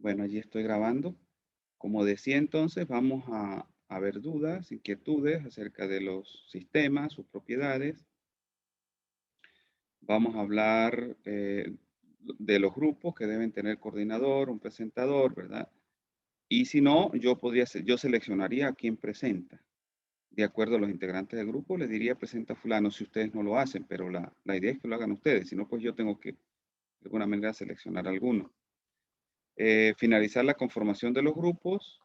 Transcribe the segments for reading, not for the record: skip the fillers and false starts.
Bueno, allí estoy grabando. Como decía entonces, vamos a ver dudas, inquietudes acerca de los sistemas, sus propiedades. Vamos a hablar de los grupos que deben tener coordinador, un presentador, ¿verdad? Y si no, yo seleccionaría a quien presenta. De acuerdo a los integrantes del grupo, les diría presenta fulano si ustedes no lo hacen, pero la idea es que lo hagan ustedes. Si no, pues yo tengo que de alguna manera seleccionar alguno. Finalizar la conformación de los grupos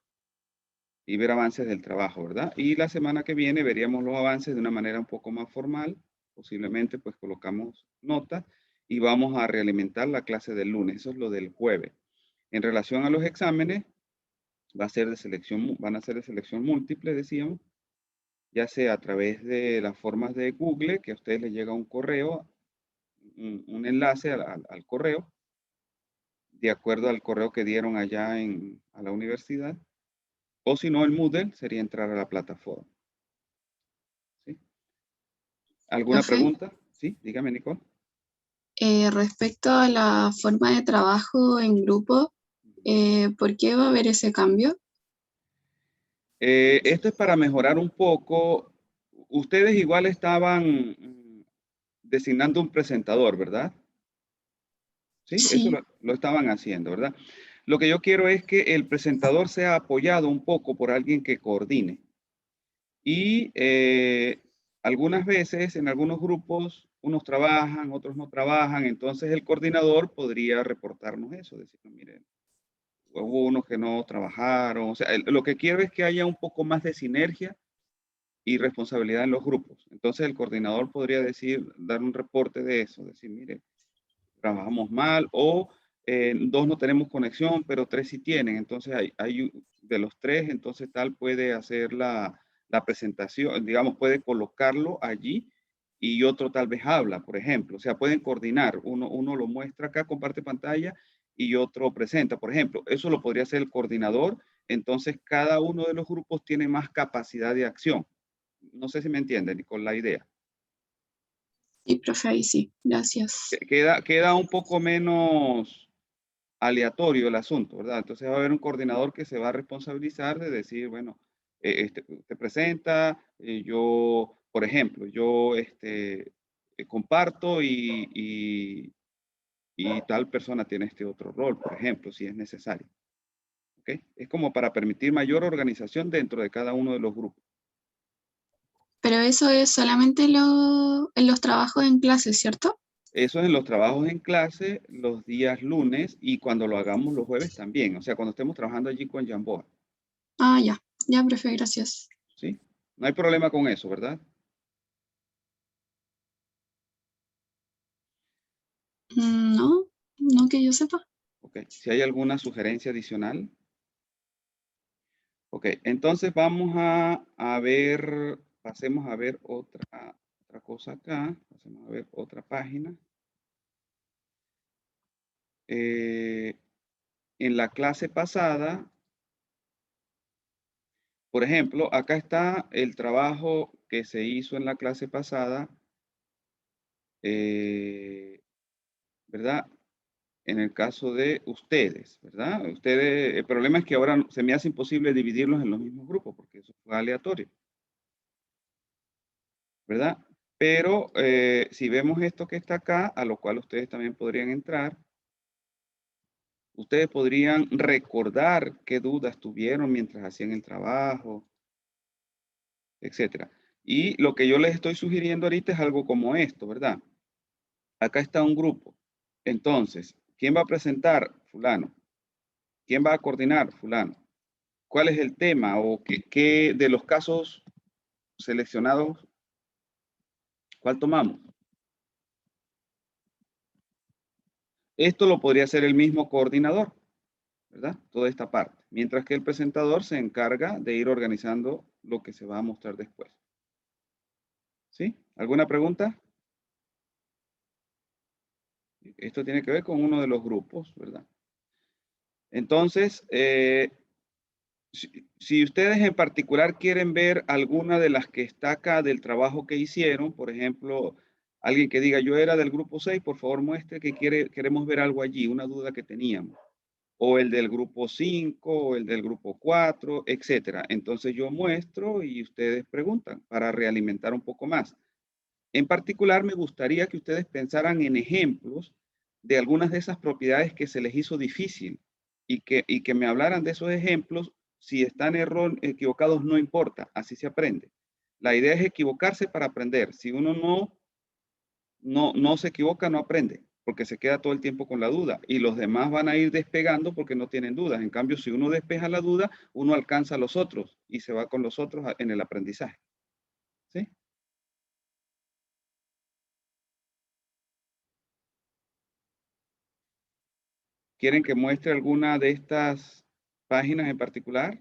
y ver avances del trabajo, ¿verdad? Y la semana que viene veríamos los avances de una manera un poco más formal, posiblemente pues colocamos notas y vamos a realimentar la clase del lunes, eso es lo del jueves. En relación a los exámenes, van a ser de selección múltiple, decíamos, ya sea a través de las formas de Google, que a ustedes les llega un correo, un enlace al correo, de acuerdo al correo que dieron allá a la universidad, o si no, el Moodle sería entrar a la plataforma. ¿Sí? ¿Alguna Profe, pregunta? Sí, dígame, Nicole. respecto a la forma de trabajo en grupo, ¿por qué va a haber ese cambio? Esto es para mejorar un poco. Ustedes igual estaban designando un presentador, ¿verdad? Sí, eso Sí, lo estaban haciendo, ¿verdad? Lo que yo quiero es que el presentador sea apoyado un poco por alguien que coordine. Y algunas veces en algunos grupos unos trabajan, otros no trabajan, entonces el coordinador podría reportarnos eso, decir, miren, hubo unos que no trabajaron, o sea, lo que quiero es que haya un poco más de sinergia y responsabilidad en los grupos. Entonces el coordinador podría decir, dar un reporte de eso, decir, mire, trabajamos mal o dos no tenemos conexión, pero tres sí tienen. Entonces de los tres, entonces tal puede hacer la presentación, digamos, puede colocarlo allí y otro tal vez habla, por ejemplo. O sea, pueden coordinar. Uno lo muestra acá, comparte pantalla y otro presenta, por ejemplo. Eso lo podría hacer el coordinador. Entonces, cada uno de los grupos tiene más capacidad de acción. No sé si me entienden con la idea. sí, profe, ahí sí, gracias. Queda un poco menos aleatorio el asunto, ¿verdad? Entonces va a haber un coordinador que se va a responsabilizar de decir, bueno, te presenta, yo, por ejemplo, yo comparto y tal persona tiene este otro rol, por ejemplo, si es necesario. ¿Ok? Es como para permitir mayor organización dentro de cada uno de los grupos. Pero eso es solamente en los trabajos en clase, ¿cierto? Eso es en los trabajos en clase, los días lunes y cuando lo hagamos los jueves también. O sea, cuando estemos trabajando allí con Jamboa. Ah, ya, ya, profe, gracias. ¿Sí? No hay problema con eso, ¿verdad? No, no que yo sepa. Ok. Si hay alguna sugerencia adicional. Ok. Entonces vamos a ver, pasemos a ver otra cosa acá. Pasemos a ver otra página. Eh, en la clase pasada, por ejemplo, acá está el trabajo que se hizo en la clase pasada, ¿verdad? En el caso de ustedes, ¿verdad? Ustedes, el problema es que ahora se me hace imposible dividirlos en los mismos grupos porque eso fue aleatorio, ¿verdad? Pero si vemos esto que está acá, a lo cual ustedes también podrían entrar, ustedes podrían recordar qué dudas tuvieron mientras hacían el trabajo, etcétera. Y lo que yo les estoy sugiriendo ahorita es algo como esto, ¿verdad? Acá está un grupo. Entonces, ¿quién va a presentar? Fulano. ¿Quién va a coordinar? Fulano. ¿Cuál es el tema o qué de los casos seleccionados, cuál tomamos? Esto lo podría hacer el mismo coordinador, ¿verdad? Toda esta parte. Mientras que el presentador se encarga de ir organizando lo que se va a mostrar después. ¿Sí? ¿Alguna pregunta? Esto tiene que ver con uno de los grupos, ¿verdad? Entonces, si ustedes en particular quieren ver alguna de las que está acá del trabajo que hicieron, por ejemplo, alguien que diga yo era del grupo 6, por favor muestre que queremos ver algo allí, una duda que teníamos. o el del grupo 5, o el del grupo 4, etcétera. Entonces yo muestro y ustedes preguntan para realimentar un poco más. En particular, me gustaría que ustedes pensaran en ejemplos de algunas de esas propiedades que se les hizo difícil y que me hablaran de esos ejemplos. Si están equivocados, no importa, así se aprende. La idea es equivocarse para aprender. Si uno no se equivoca, no aprende, porque se queda todo el tiempo con la duda y los demás van a ir despegando porque no tienen dudas. En cambio, si uno despeja la duda, uno alcanza a los otros y se va con los otros en el aprendizaje. ¿Sí? ¿Quieren que muestre alguna de estas páginas en particular?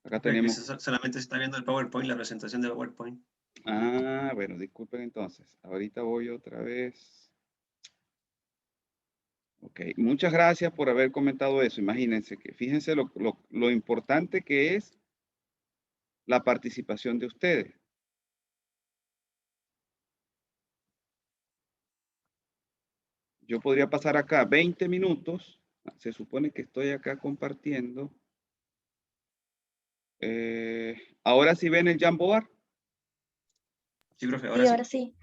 Acá Que tenemos. solamente se está viendo el PowerPoint, la presentación de PowerPoint. Ah, bueno, disculpen entonces. Ahorita voy otra vez. Ok, muchas gracias por haber comentado eso. Imagínense que fíjense lo importante que es la participación de ustedes. Yo podría pasar acá 20 minutos. Se supone que estoy acá compartiendo. Ahora sí ven el Jamboard. Sí, profe, Sí, ahora sí.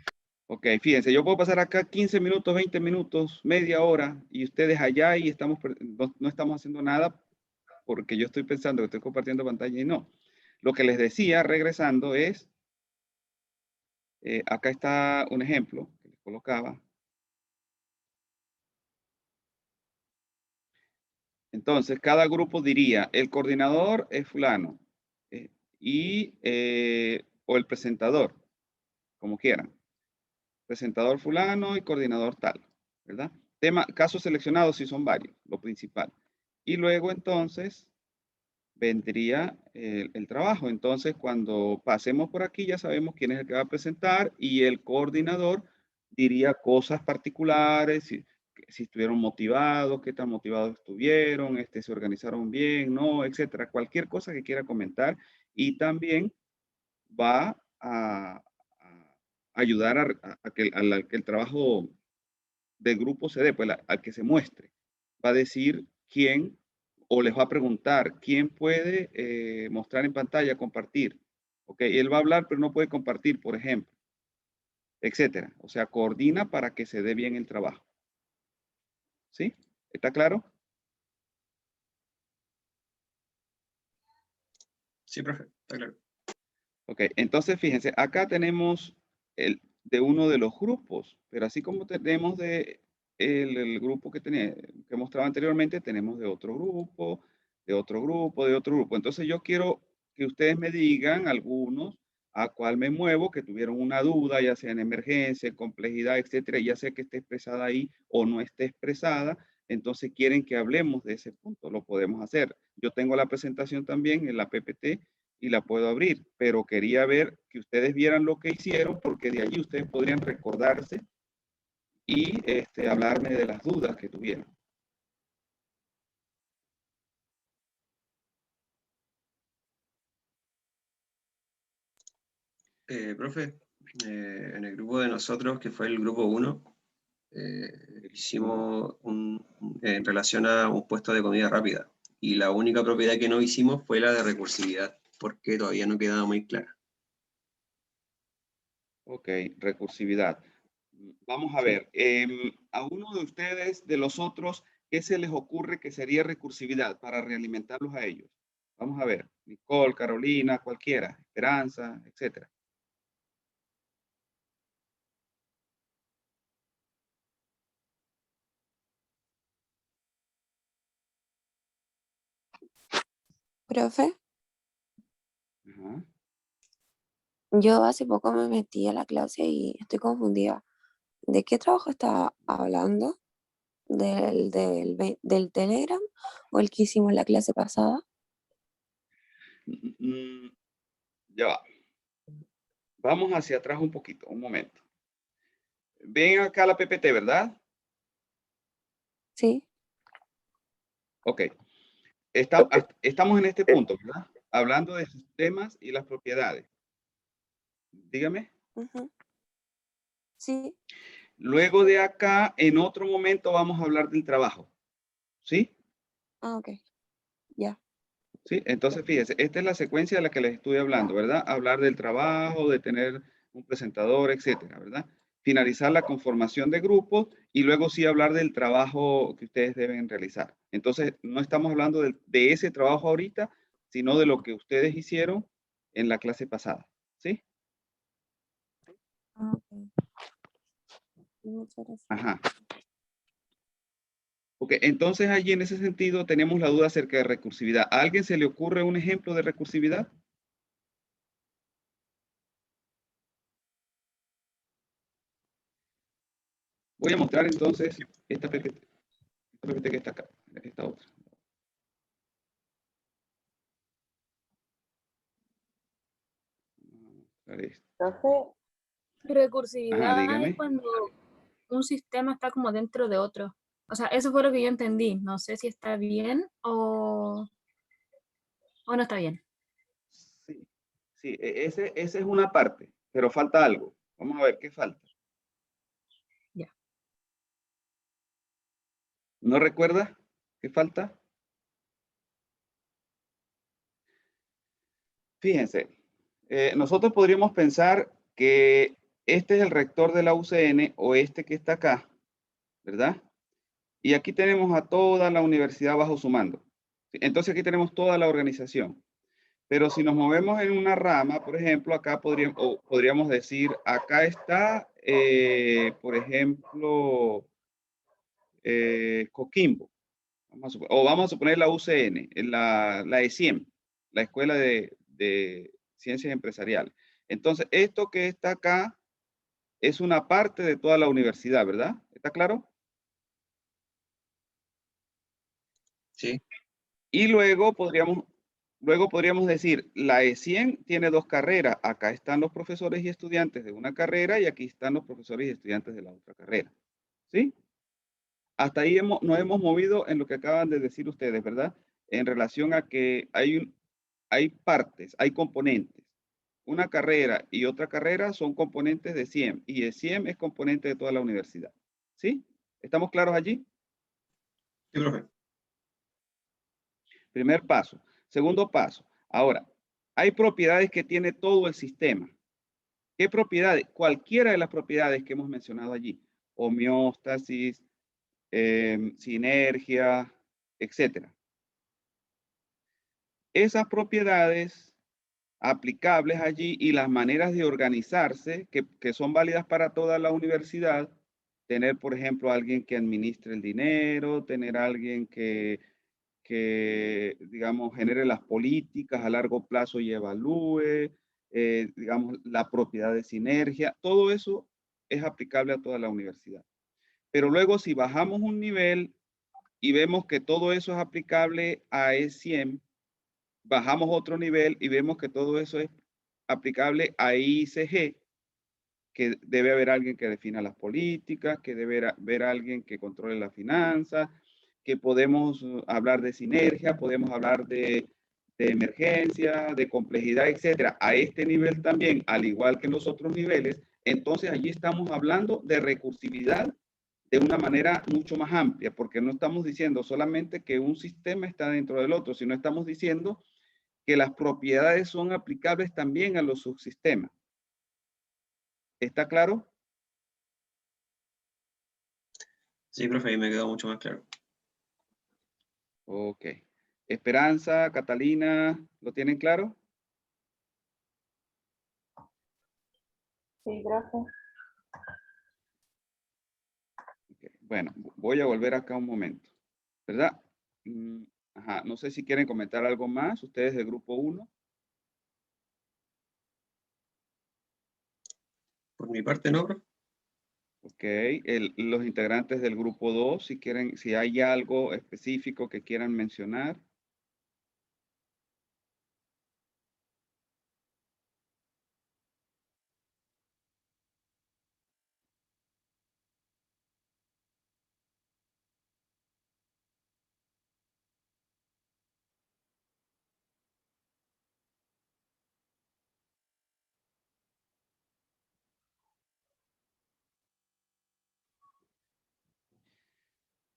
Ok, fíjense, yo puedo pasar acá 15 minutos, 20 minutos, media hora, y ustedes allá y no estamos haciendo nada porque yo estoy pensando que estoy compartiendo pantalla y no. Lo que les decía, regresando, es, acá está un ejemplo que les colocaba. Entonces, cada grupo diría, el coordinador es fulano, o el presentador, como quieran. Presentador fulano y coordinador tal, ¿verdad? Casos seleccionados si son varios, lo principal. Y luego entonces vendría el trabajo. Entonces cuando pasemos por aquí ya sabemos quién es el que va a presentar y el coordinador diría cosas particulares, si estuvieron motivados, qué tan motivados estuvieron, se organizaron bien, no, etcétera. Cualquier cosa que quiera comentar y también va a ayudar a que el trabajo del grupo se dé, pues al que se muestre. Va a decir quién, o les va a preguntar quién puede mostrar en pantalla, compartir. Ok, él va a hablar, pero no puede compartir, por ejemplo, etcétera. O sea, coordina para que se dé bien el trabajo. ¿Sí? ¿Está claro? Sí, profe, está claro. Ok, entonces fíjense, acá tenemos de uno de los grupos, pero así como tenemos el grupo que mostraba anteriormente, tenemos de otro grupo, de otro grupo, de otro grupo. Entonces yo quiero que ustedes me digan algunos a cuál me muevo, que tuvieron una duda, ya sea en emergencia, en complejidad, etcétera, ya sea que esté expresada ahí o no esté expresada. Entonces quieren que hablemos de ese punto, lo podemos hacer. Yo tengo la presentación también en la PPT y la puedo abrir, pero quería ver que ustedes vieran lo que hicieron porque de allí ustedes podrían recordarse y hablarme de las dudas que tuvieron. Profe, en el grupo de nosotros, que fue el grupo 1, hicimos en relación a un puesto de comida rápida. Y la única propiedad que no hicimos fue la de recursividad, porque todavía no quedaba muy clara. Ok, recursividad. Vamos a ver, a uno de ustedes, de los otros, ¿qué se les ocurre que sería recursividad para realimentarlos a ellos? Vamos a ver, Nicole, Carolina, cualquiera, Esperanza, etcétera. Profe, Ajá. yo hace poco me metí a la clase y estoy confundida. ¿De qué trabajo está hablando? ¿Del Telegram o el que hicimos la clase pasada? Ya va. Vamos hacia atrás un poquito, un momento. Ven acá la PPT, ¿verdad? Sí. Ok. Estamos en este punto, ¿verdad? Hablando de sistemas y las propiedades. Dígame. Ujú. Sí. Luego de acá, en otro momento vamos a hablar del trabajo. ¿Sí? Ah, ok. Ya. ¿Sí? Entonces, fíjense, esta es la secuencia de la que les estoy hablando, ¿verdad? Hablar del trabajo, de tener un presentador, etcétera, ¿verdad? Finalizar la conformación de grupos y luego sí hablar del trabajo que ustedes deben realizar. Entonces, no estamos hablando de ese trabajo ahorita, sino de lo que ustedes hicieron en la clase pasada, ¿sí? Ah, ok. Muchas gracias. Ajá. Ok, entonces allí en ese sentido tenemos la duda acerca de recursividad. ¿A alguien se le ocurre un ejemplo de recursividad? Voy a mostrar entonces esta PPT que está acá, esta otra. Vamos a mostrar esto. Profe, Ajá, recursividad es dígame. cuando un sistema está como dentro de otro. O sea, eso fue lo que yo entendí. No sé si está bien o no está bien. Sí, sí, ese es una parte, pero falta algo. Vamos a ver qué falta. Ya. ¿No recuerda qué falta? Fíjense, nosotros podríamos pensar que este es el rector de la UCN o este que está acá, ¿verdad? Y aquí tenemos a toda la universidad bajo su mando. Entonces aquí tenemos toda la organización. Pero si nos movemos en una rama, por ejemplo, acá podríamos decir, acá está, por ejemplo, Coquimbo. O vamos a suponer la UCN, la ESIEM, la Escuela de Ciencias Empresariales. Entonces, esto que está acá es una parte de toda la universidad, ¿verdad? ¿Está claro? Sí, Y luego podríamos decir, la ESIEM tiene dos carreras. Acá están los profesores y estudiantes de una carrera y aquí están los profesores y estudiantes de la otra carrera. ¿Sí? Hasta ahí nos hemos movido en lo que acaban de decir ustedes, ¿verdad? En relación a que hay partes, hay componentes. Una carrera y otra carrera son componentes de CIEM y el CIEM es componente de toda la universidad. ¿Sí? ¿Estamos claros allí? sí, profe. Primer paso. Segundo paso. Ahora, hay propiedades que tiene todo el sistema. ¿Qué propiedades? Cualquiera de las propiedades que hemos mencionado allí. Homeostasis, sinergia, etcétera. Esas propiedades aplicables allí y las maneras de organizarse que son válidas para toda la universidad, tener, por ejemplo, alguien que administre el dinero, tener alguien digamos, genere las políticas a largo plazo y evalúe, digamos, la propiedad de sinergia, todo eso es aplicable a toda la universidad. Pero luego si bajamos un nivel y vemos que todo eso es aplicable a ESIEM, bajamos otro nivel y vemos que todo eso es aplicable a ICG, que debe haber alguien que defina las políticas, que debe haber alguien que controle las finanzas, que podemos hablar de sinergia, podemos hablar de emergencia, de complejidad, etcétera. A este nivel también, al igual que en los otros niveles, entonces allí estamos hablando de recursividad de una manera mucho más amplia, porque no estamos diciendo solamente que un sistema está dentro del otro, sino estamos diciendo que las propiedades son aplicables también a los subsistemas. ¿Está claro? Sí, profe, ahí me quedó mucho más claro. Ok. Esperanza, Catalina, ¿lo tienen claro? Sí, profe. Okay. Bueno, voy a volver acá un momento, ¿verdad? Ajá, no sé si quieren comentar algo más, ustedes del grupo 1. Por mi parte, no, profe. Ok, los integrantes del grupo 2, si quieren, si hay algo específico que quieran mencionar.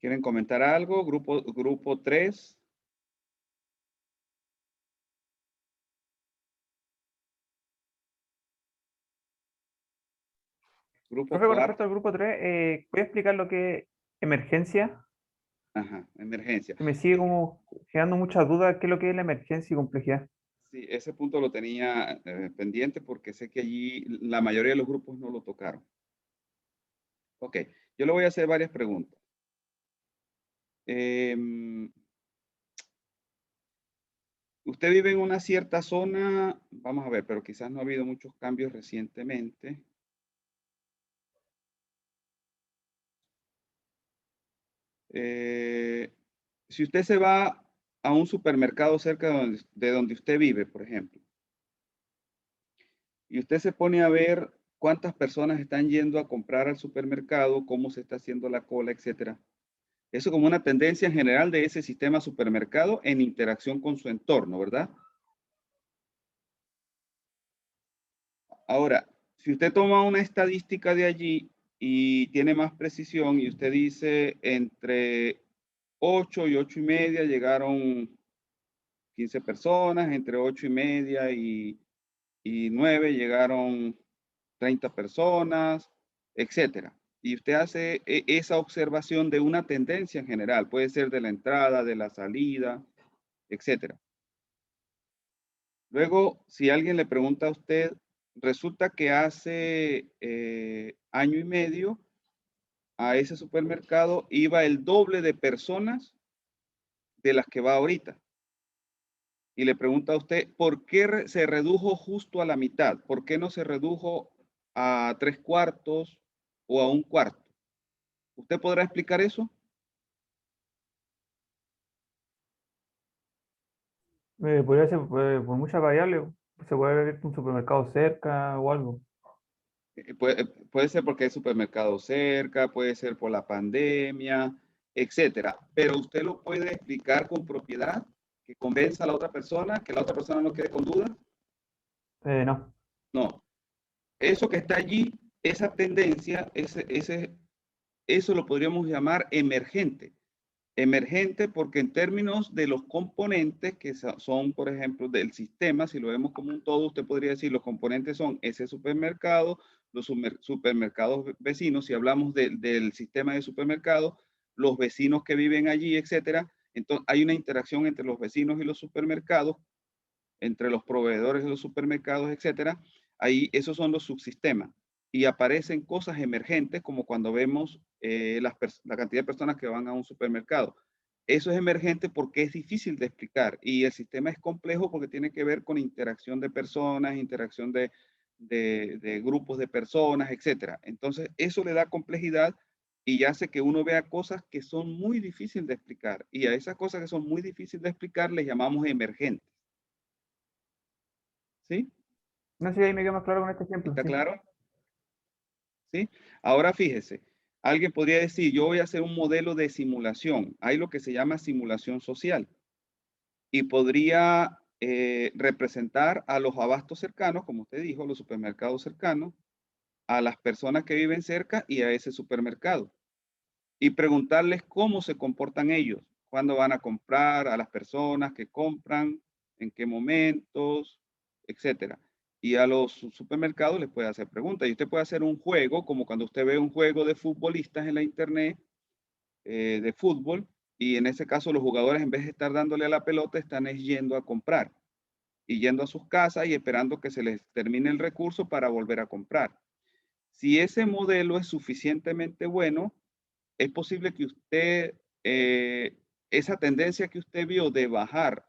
¿Quieren comentar algo? Grupo 3. Grupo Profe, con 4. respecto al grupo 3, ¿puede explicar lo que es emergencia? Ajá, emergencia. Que me sigue como generando muchas dudas qué es lo que es la emergencia y complejidad. Sí, ese punto lo tenía pendiente porque sé que allí la mayoría de los grupos no lo tocaron. Ok, yo le voy a hacer varias preguntas. Usted vive en una cierta zona, vamos a ver, pero quizás no ha habido muchos cambios recientemente. Si usted se va a un supermercado cerca de donde usted vive, por ejemplo, y usted se pone a ver cuántas personas están yendo a comprar al supermercado, cómo se está haciendo la cola, etcétera. Eso como una tendencia en general de ese sistema supermercado en interacción con su entorno, ¿verdad? Ahora, si usted toma una estadística de allí y tiene más precisión y usted dice entre 8 y 8 y media llegaron 15 personas, entre 8 y media y 9 llegaron 30 personas, etcétera. Y usted hace esa observación de una tendencia en general, puede ser de la entrada, de la salida, etcétera. Luego, si alguien le pregunta a usted, resulta que hace año y medio a ese supermercado iba el doble de personas de las que va ahorita. Y le pregunta a usted, ¿por qué se redujo justo a la mitad? ¿Por qué no se redujo a 3/4 o a 1/4? ¿Usted podrá explicar eso? Podría ser por muchas variables. Se puede haber un supermercado cerca o algo. Puede ser porque hay supermercado cerca, puede ser por la pandemia, etcétera. Pero usted lo puede explicar con propiedad, que convenza a la otra persona, que la otra persona no quede con dudas. No. No. Eso que está allí, esa tendencia, eso lo podríamos llamar emergente. Emergente porque en términos de los componentes que son, por ejemplo, del sistema, si lo vemos como un todo, usted podría decir los componentes son ese supermercado, los supermercados vecinos, si hablamos del sistema de supermercados, los vecinos que viven allí, etcétera. Entonces, hay una interacción entre los vecinos y los supermercados, entre los proveedores de los supermercados, etcétera. Ahí, esos son los subsistemas. Y aparecen cosas emergentes como cuando vemos la cantidad de personas que van a un supermercado. Eso es emergente porque es difícil de explicar y el sistema es complejo porque tiene que ver con interacción de personas, interacción de grupos de personas, etcétera. Entonces, eso le da complejidad y hace que uno vea cosas que son muy difíciles de explicar. Y a esas cosas que son muy difíciles de explicar les llamamos emergentes. ¿Sí? No sé si ahí me queda más claro con este ejemplo. ¿Está Sí. claro? ¿Sí? Ahora fíjese, alguien podría decir, yo voy a hacer un modelo de simulación. Hay lo que se llama simulación social y podría representar a los abastos cercanos, como usted dijo, los supermercados cercanos, a las personas que viven cerca y a ese supermercado. Y preguntarles cómo se comportan ellos, cuándo van a comprar, a las personas que compran, en qué momentos, etcétera. Y a los supermercados les puede hacer preguntas. Y usted puede hacer un juego, como cuando usted ve un juego de futbolistas en la internet, de fútbol, y en ese caso los jugadores en vez de estar dándole a la pelota, están yendo a comprar y yendo a sus casas y esperando que se les termine el recurso para volver a comprar. Si ese modelo es suficientemente bueno, es posible que usted, esa tendencia que usted vio de bajar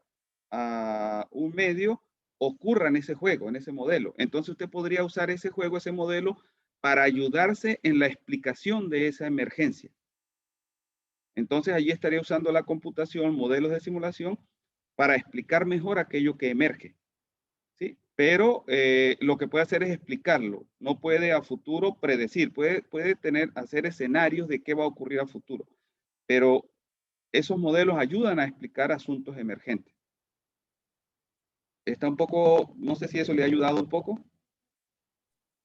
a un medio, ocurra en ese juego, en ese modelo. Entonces usted podría usar ese juego, ese modelo, para ayudarse en la explicación de esa emergencia. Entonces allí estaría usando la computación, modelos de simulación, para explicar mejor aquello que emerge. ¿Sí? Pero lo que puede hacer es explicarlo. No puede a futuro predecir. Puede hacer escenarios de qué va a ocurrir a futuro. Pero esos modelos ayudan a explicar asuntos emergentes. Está un poco, no sé si eso le ha ayudado un poco.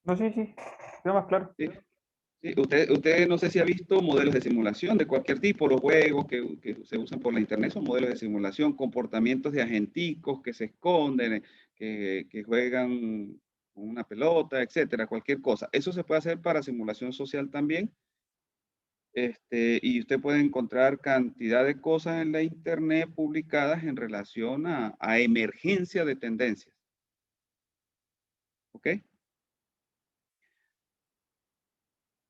No, sí, sí. Queda más claro. ¿Sí? Sí, usted no sé si ha visto modelos de simulación de cualquier tipo, los juegos que se usan por la internet son modelos de simulación, comportamientos de agenticos que se esconden, que juegan con una pelota, etcétera, cualquier cosa. Eso se puede hacer para simulación social también. Y usted puede encontrar cantidad de cosas en la internet publicadas en relación a emergencia de tendencias. ¿Ok?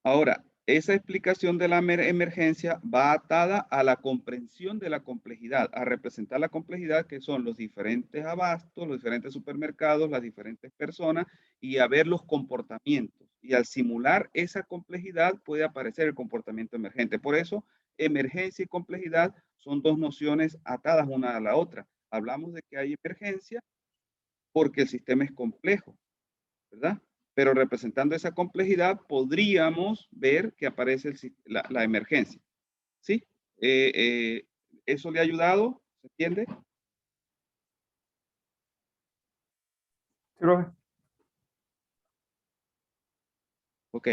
Ahora, esa explicación de la emergencia va atada a la comprensión de la complejidad, a representar la complejidad que son los diferentes abastos, los diferentes supermercados, las diferentes personas y a ver los comportamientos. Y al simular esa complejidad puede aparecer el comportamiento emergente. Por eso, emergencia y complejidad son dos nociones atadas una a la otra. Hablamos de que hay emergencia porque el sistema es complejo, ¿verdad? Pero representando esa complejidad, podríamos ver que aparece la emergencia. ¿Sí? ¿Eso le ha ayudado? ¿Se entiende? Sí, profe. Ok.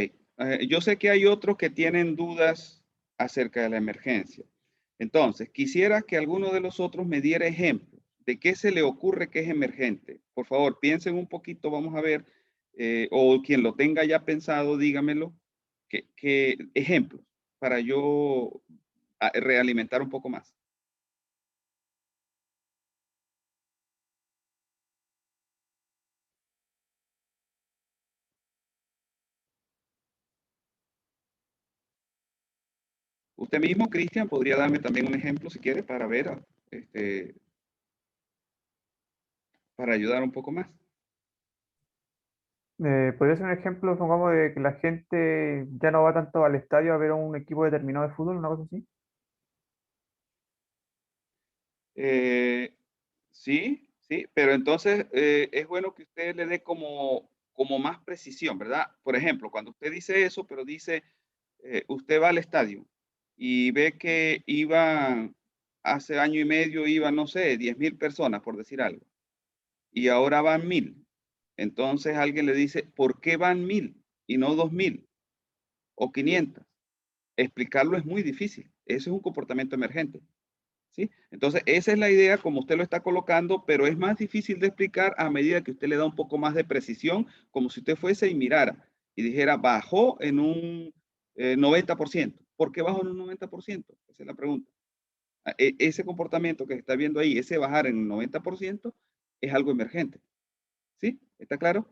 Yo sé que hay otros que tienen dudas acerca de la emergencia. Entonces, quisiera que alguno de los otros me diera ejemplo de qué se le ocurre que es emergente. Por favor, piensen un poquito, vamos a ver, o quien lo tenga ya pensado, dígamelo. ¿Qué ejemplos para yo realimentar un poco más? Usted mismo, Cristian, podría darme también un ejemplo si quiere para ver, este, para ayudar un poco más. ¿Podría ser un ejemplo, supongamos, de que la gente ya no va tanto al estadio a ver a un equipo determinado de fútbol, una cosa así? Eh, sí, sí, pero entonces es bueno que usted le dé como más precisión, ¿verdad? Por ejemplo, cuando usted dice eso, pero dice, usted va al estadio y ve que iban, hace año y medio iban, no sé, 10.000 personas, por decir algo, y ahora van 1.000. Entonces alguien le dice, ¿por qué van 1.000 y no 2.000 o 500? Explicarlo es muy difícil. Eso es un comportamiento emergente. ¿Sí? Entonces, esa es la idea como usted lo está colocando, pero es más difícil de explicar a medida que usted le da un poco más de precisión, como si usted fuese y mirara y dijera, bajó en un 90%. ¿Por qué bajó en un 90%? Esa es la pregunta. Ese comportamiento que se está viendo ahí, ese bajar en un 90%, es algo emergente. ¿Sí? ¿Está claro?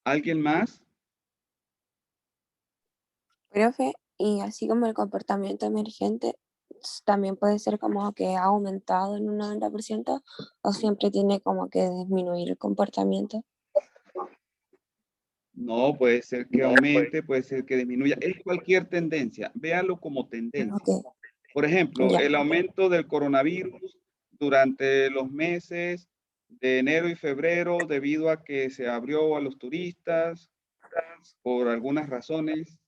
¿Alguien más? Profe, y así como el comportamiento emergente, también puede ser como que ha aumentado en un 90% o siempre tiene como que disminuir el comportamiento. No, puede ser que aumente, puede ser que disminuya. Es cualquier tendencia. Véalo como tendencia. Ok, Por ejemplo, ya. el aumento del coronavirus durante los meses de enero y febrero debido a que se abrió a los turistas por algunas razones.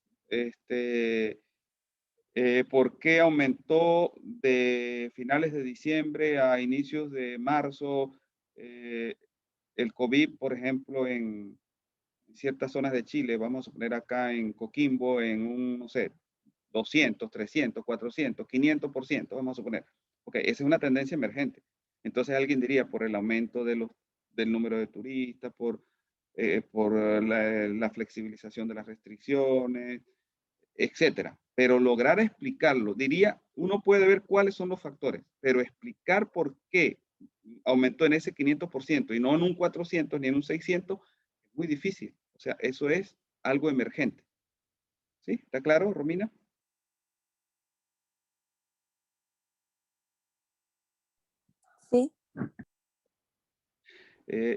¿Por qué aumentó de finales de diciembre a inicios de marzo eh, el COVID, por ejemplo, en ciertas zonas de Chile? Vamos a poner acá en Coquimbo en un, no sé, 200, 300, 400, 500%, vamos a suponer. Ok, esa es una tendencia emergente. Entonces alguien diría por el aumento del número de turistas, por la flexibilización de las restricciones, etcétera. Pero lograr explicarlo, diría, uno puede ver cuáles son los factores, pero explicar por qué aumentó en ese 500% y no en un 400 ni en un 600 es muy difícil. O sea, eso es algo emergente. ¿Sí? ¿Está claro, Romina? Sí,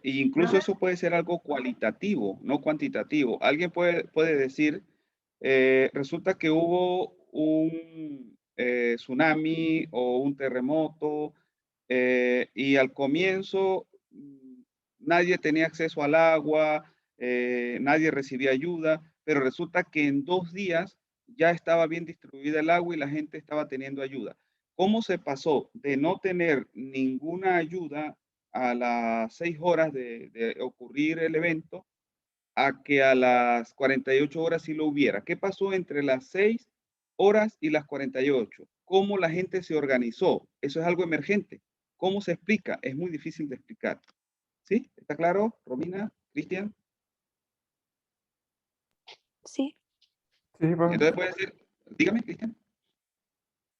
Incluso eso puede ser algo cualitativo, no cuantitativo. Alguien puede decir, resulta que hubo un tsunami o un terremoto y al comienzo nadie tenía acceso al agua, nadie recibía ayuda, pero resulta que en 2 días ya estaba bien distribuida el agua y la gente estaba teniendo ayuda. ¿Cómo se pasó de no tener ninguna ayuda a las 6 horas de ocurrir el evento a que a las 48 horas sí lo hubiera? ¿Qué pasó entre las 6 horas y las 48? ¿Cómo la gente se organizó? Eso es algo emergente. ¿Cómo se explica? Es muy difícil de explicar. ¿Sí? ¿Está claro, Romina, Cristian? Sí, Sí, profe. Entonces puede ser, dígame, Cristian.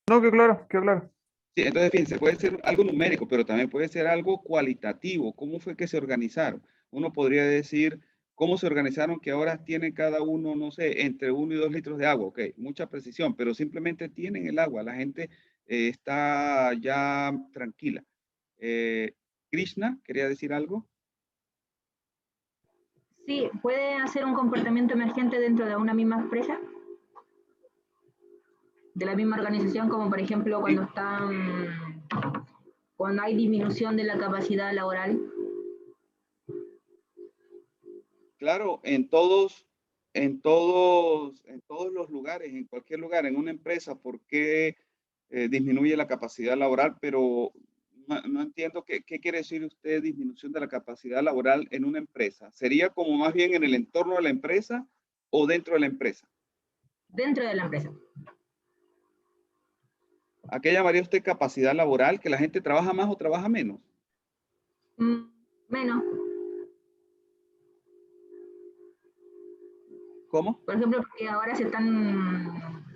No, quedó claro, quedó claro. Sí, entonces fíjense, puede ser algo numérico, pero también puede ser algo cualitativo. ¿Cómo fue que se organizaron? Uno podría decir cómo se organizaron que ahora tienen cada uno, no sé, entre 1 y 2 litros de agua. Ok, mucha precisión, pero simplemente tienen el agua. La gente está ya tranquila. Krishna, ¿quería decir algo? Sí, puede hacer un comportamiento emergente dentro de una misma empresa, de la misma organización, como por ejemplo cuando hay disminución de la capacidad laboral. Claro, en todos los lugares, en cualquier lugar, en una empresa, ¿por qué disminuye la capacidad laboral? Pero no entiendo qué quiere decir usted disminución de la capacidad laboral en una empresa. ¿Sería como más bien en el entorno de la empresa o dentro de la empresa? Dentro de la empresa. ¿A qué llamaría usted capacidad laboral? ¿Que la gente trabaja más o trabaja menos? Menos. ¿Cómo? Por ejemplo, porque ahora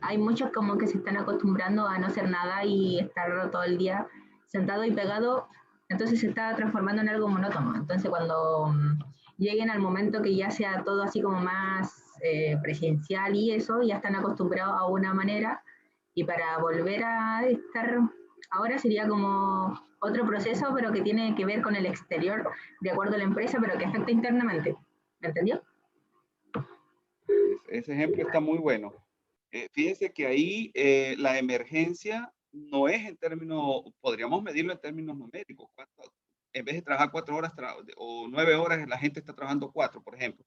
hay muchos como que se están acostumbrando a no hacer nada y estar todo el día sentado y pegado, entonces se está transformando en algo monótono. Entonces cuando lleguen al momento que ya sea todo así como más presencial y eso, ya están acostumbrados a una manera y para volver a estar, ahora sería como otro proceso, pero que tiene que ver con el exterior, de acuerdo a la empresa, pero que afecta internamente. ¿Me entendió? Ese ejemplo está muy bueno. Fíjense que ahí la emergencia no es en términos, podríamos medirlo en términos numéricos. En vez de trabajar 4 horas o 9 horas, la gente está trabajando 4, por ejemplo.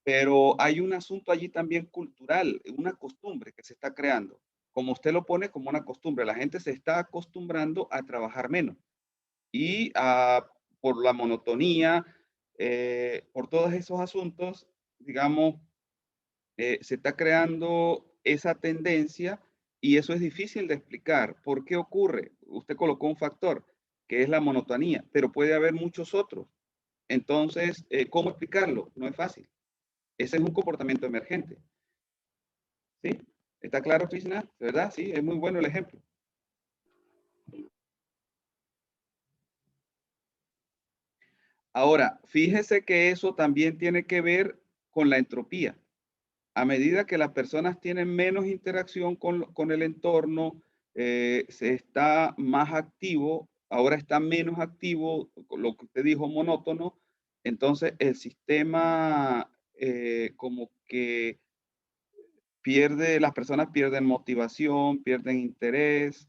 Pero hay un asunto allí también cultural, una costumbre que se está creando. Como usted lo pone como una costumbre, la gente se está acostumbrando a trabajar menos. Y por la monotonía, por todos esos asuntos, digamos, se está creando esa tendencia y eso es difícil de explicar. ¿Por qué ocurre? Usted colocó un factor que es la monotonía, pero puede haber muchos otros. Entonces, ¿cómo explicarlo? No es fácil. Ese es un comportamiento emergente. ¿Sí? ¿Está claro, Krishna? ¿Verdad? Sí, es muy bueno el ejemplo. Ahora, fíjese que eso también tiene que ver con la entropía. A medida que las personas tienen menos interacción con el entorno, se está más activo, ahora está menos activo, lo que usted dijo, monótono, entonces el sistema como que las personas pierden motivación, pierden interés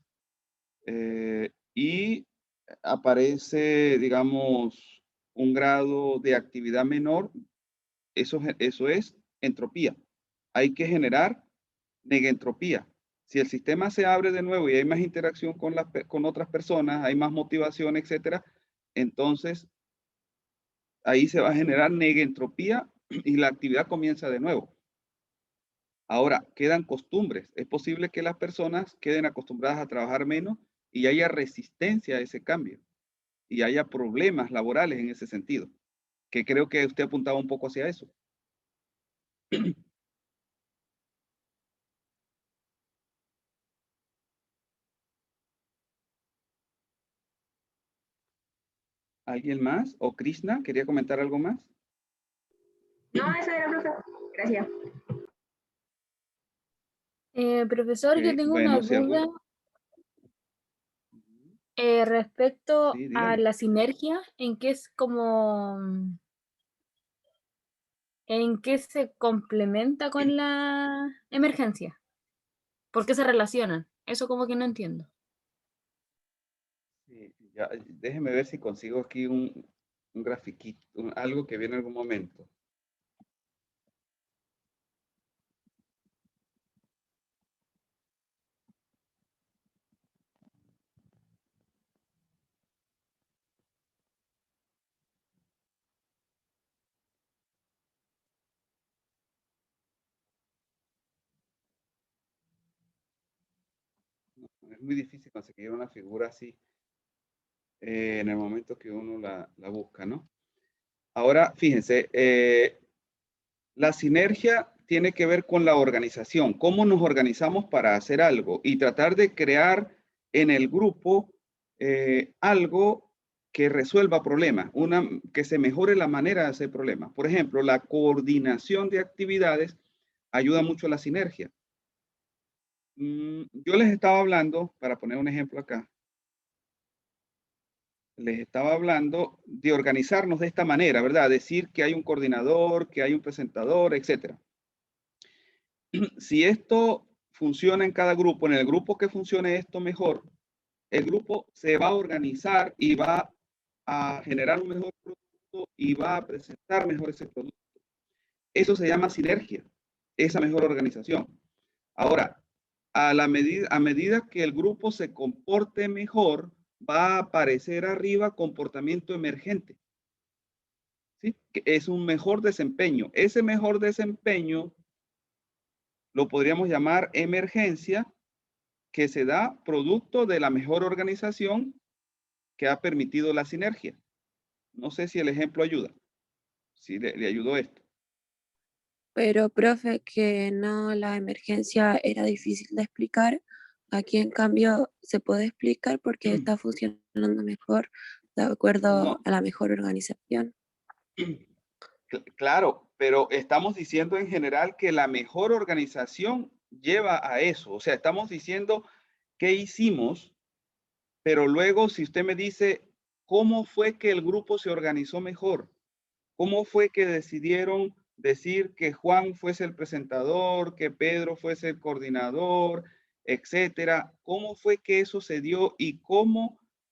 y aparece, digamos, un grado de actividad menor. Eso es entropía. Hay que generar negentropía. Si el sistema se abre de nuevo y hay más interacción con otras personas, hay más motivación, etcétera, entonces ahí se va a generar negentropía y la actividad comienza de nuevo. Ahora, quedan costumbres. Es posible que las personas queden acostumbradas a trabajar menos y haya resistencia a ese cambio y haya problemas laborales en ese sentido, que creo que usted apuntaba un poco hacia eso. ¿Alguien más? ¿O Krishna quería comentar algo más? No, eso era, profe. Gracias. Profesor, yo tengo una Bueno, si duda algún... respecto Sí, a dígame. la sinergia, en qué se complementa con la emergencia. ¿Por qué se relacionan? Eso como que no entiendo. Sí, ya, déjeme ver si consigo aquí un grafiquito, algo que viene en algún momento. es muy difícil conseguir una figura así en el momento que uno la busca, ¿no? Ahora, fíjense, la sinergia tiene que ver con la organización, cómo nos organizamos para hacer algo y tratar de crear en el grupo algo que resuelva problemas, que se mejore la manera de hacer problemas. Por ejemplo, la coordinación de actividades ayuda mucho a la sinergia. Yo les estaba hablando, para poner un ejemplo acá, les estaba hablando de organizarnos de esta manera, ¿verdad? Decir que hay un coordinador, que hay un presentador, etcétera. Si esto funciona en cada grupo, en el grupo que funcione esto mejor, el grupo se va a organizar y va a generar un mejor producto y va a presentar mejor ese producto. Eso se llama sinergia, esa mejor organización. Ahora, a medida que el grupo se comporte mejor, va a aparecer arriba comportamiento emergente. ¿Sí? Que es un mejor desempeño. Ese mejor desempeño lo podríamos llamar emergencia, que se da producto de la mejor organización que ha permitido la sinergia. No sé si el ejemplo ayuda, si le ayudó esto. Pero, profe, que no, la emergencia era difícil de explicar. Aquí, en cambio, se puede explicar porque está funcionando mejor de acuerdo No. a la mejor organización. Claro, pero estamos diciendo en general que la mejor organización lleva a eso. O sea, estamos diciendo qué hicimos, pero luego si usted me dice, ¿cómo fue que el grupo se organizó mejor? ¿Cómo fue que decidieron decir que Juan fuese el presentador, que Pedro fuese el coordinador, etcétera? ¿Cómo fue que eso se dio y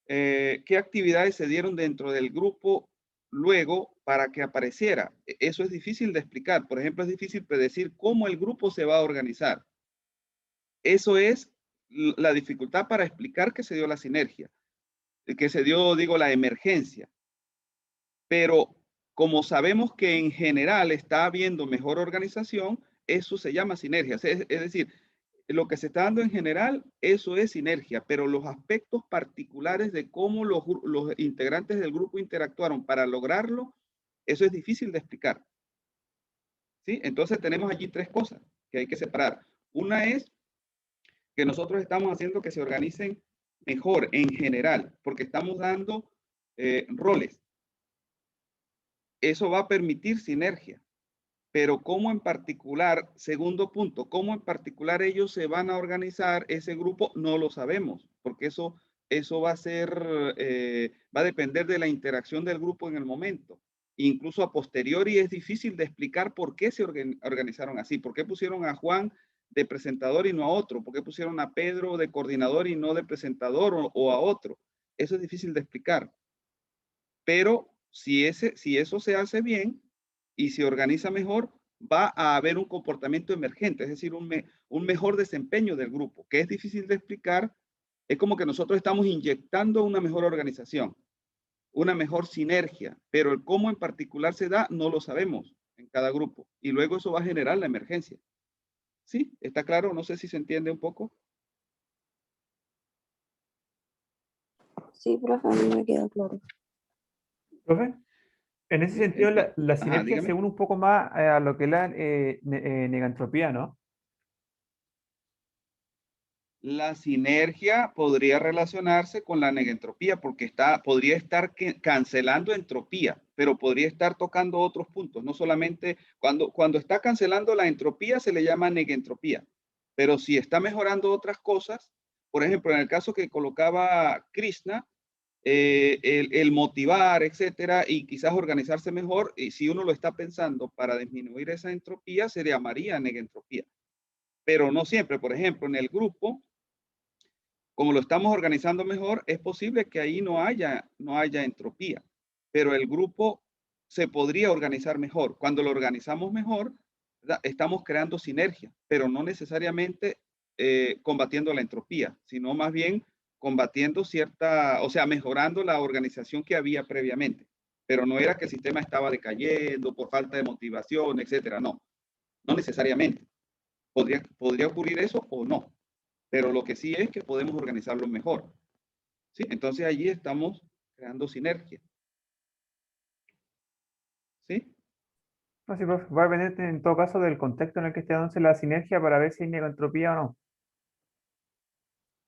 qué actividades se dieron dentro del grupo luego para que apareciera? Eso es difícil de explicar. Por ejemplo, es difícil predecir cómo el grupo se va a organizar. Eso es la dificultad para explicar que se dio la sinergia, que se dio, digo, la emergencia. Pero como sabemos que en general está habiendo mejor organización, eso se llama sinergia. Es decir, lo que se está dando en general, eso es sinergia, pero los aspectos particulares de cómo los integrantes del grupo interactuaron para lograrlo, eso es difícil de explicar. ¿Sí? Entonces tenemos allí tres cosas que hay que separar. Una es que nosotros estamos haciendo que se organicen mejor en general, porque estamos dando roles. Eso va a permitir sinergia. Pero cómo en particular, segundo punto, cómo en particular ellos se van a organizar ese grupo, no lo sabemos, porque eso va a depender de la interacción del grupo en el momento. Incluso a posteriori es difícil de explicar por qué se organizaron así, por qué pusieron a Juan de presentador y no a otro, por qué pusieron a Pedro de coordinador y no de presentador o a otro. Eso es difícil de explicar. Pero si eso se hace bien y se organiza mejor, va a haber un comportamiento emergente, es decir, un mejor desempeño del grupo, que es difícil de explicar. Es como que nosotros estamos inyectando una mejor organización, una mejor sinergia, pero el cómo en particular se da no lo sabemos en cada grupo. Y luego eso va a generar la emergencia. ¿Sí? ¿Está claro? No sé si se entiende un poco. Sí, profe, a mí me quedó claro. ¿Profe? En ese sentido, la sinergia dígame. se une un poco más a lo que es la negantropía, ¿no? La sinergia podría relacionarse con la negentropía porque podría estar cancelando entropía, pero podría estar tocando otros puntos. No solamente cuando está cancelando la entropía se le llama negentropía, pero si está mejorando otras cosas, por ejemplo, en el caso que colocaba Krishna, el motivar, etcétera, y quizás organizarse mejor, y si uno lo está pensando para disminuir esa entropía, se llamaría negentropía. Pero no siempre. Por ejemplo, en el grupo, como lo estamos organizando mejor, es posible que ahí no haya entropía, pero el grupo se podría organizar mejor. Cuando lo organizamos mejor, ¿verdad? Estamos creando sinergia, pero no necesariamente combatiendo la entropía, sino más bien combatiendo mejorando la organización que había previamente. Pero no era que el sistema estaba decayendo por falta de motivación, etcétera. No necesariamente. Podría ocurrir eso o no. pero lo que sí es que podemos organizarlo mejor. ¿Sí? Entonces allí estamos creando sinergia. ¿Sí? No, sí, profe, va a depender en todo caso del contexto en el que esté dándose la sinergia para ver si hay negentropía o no.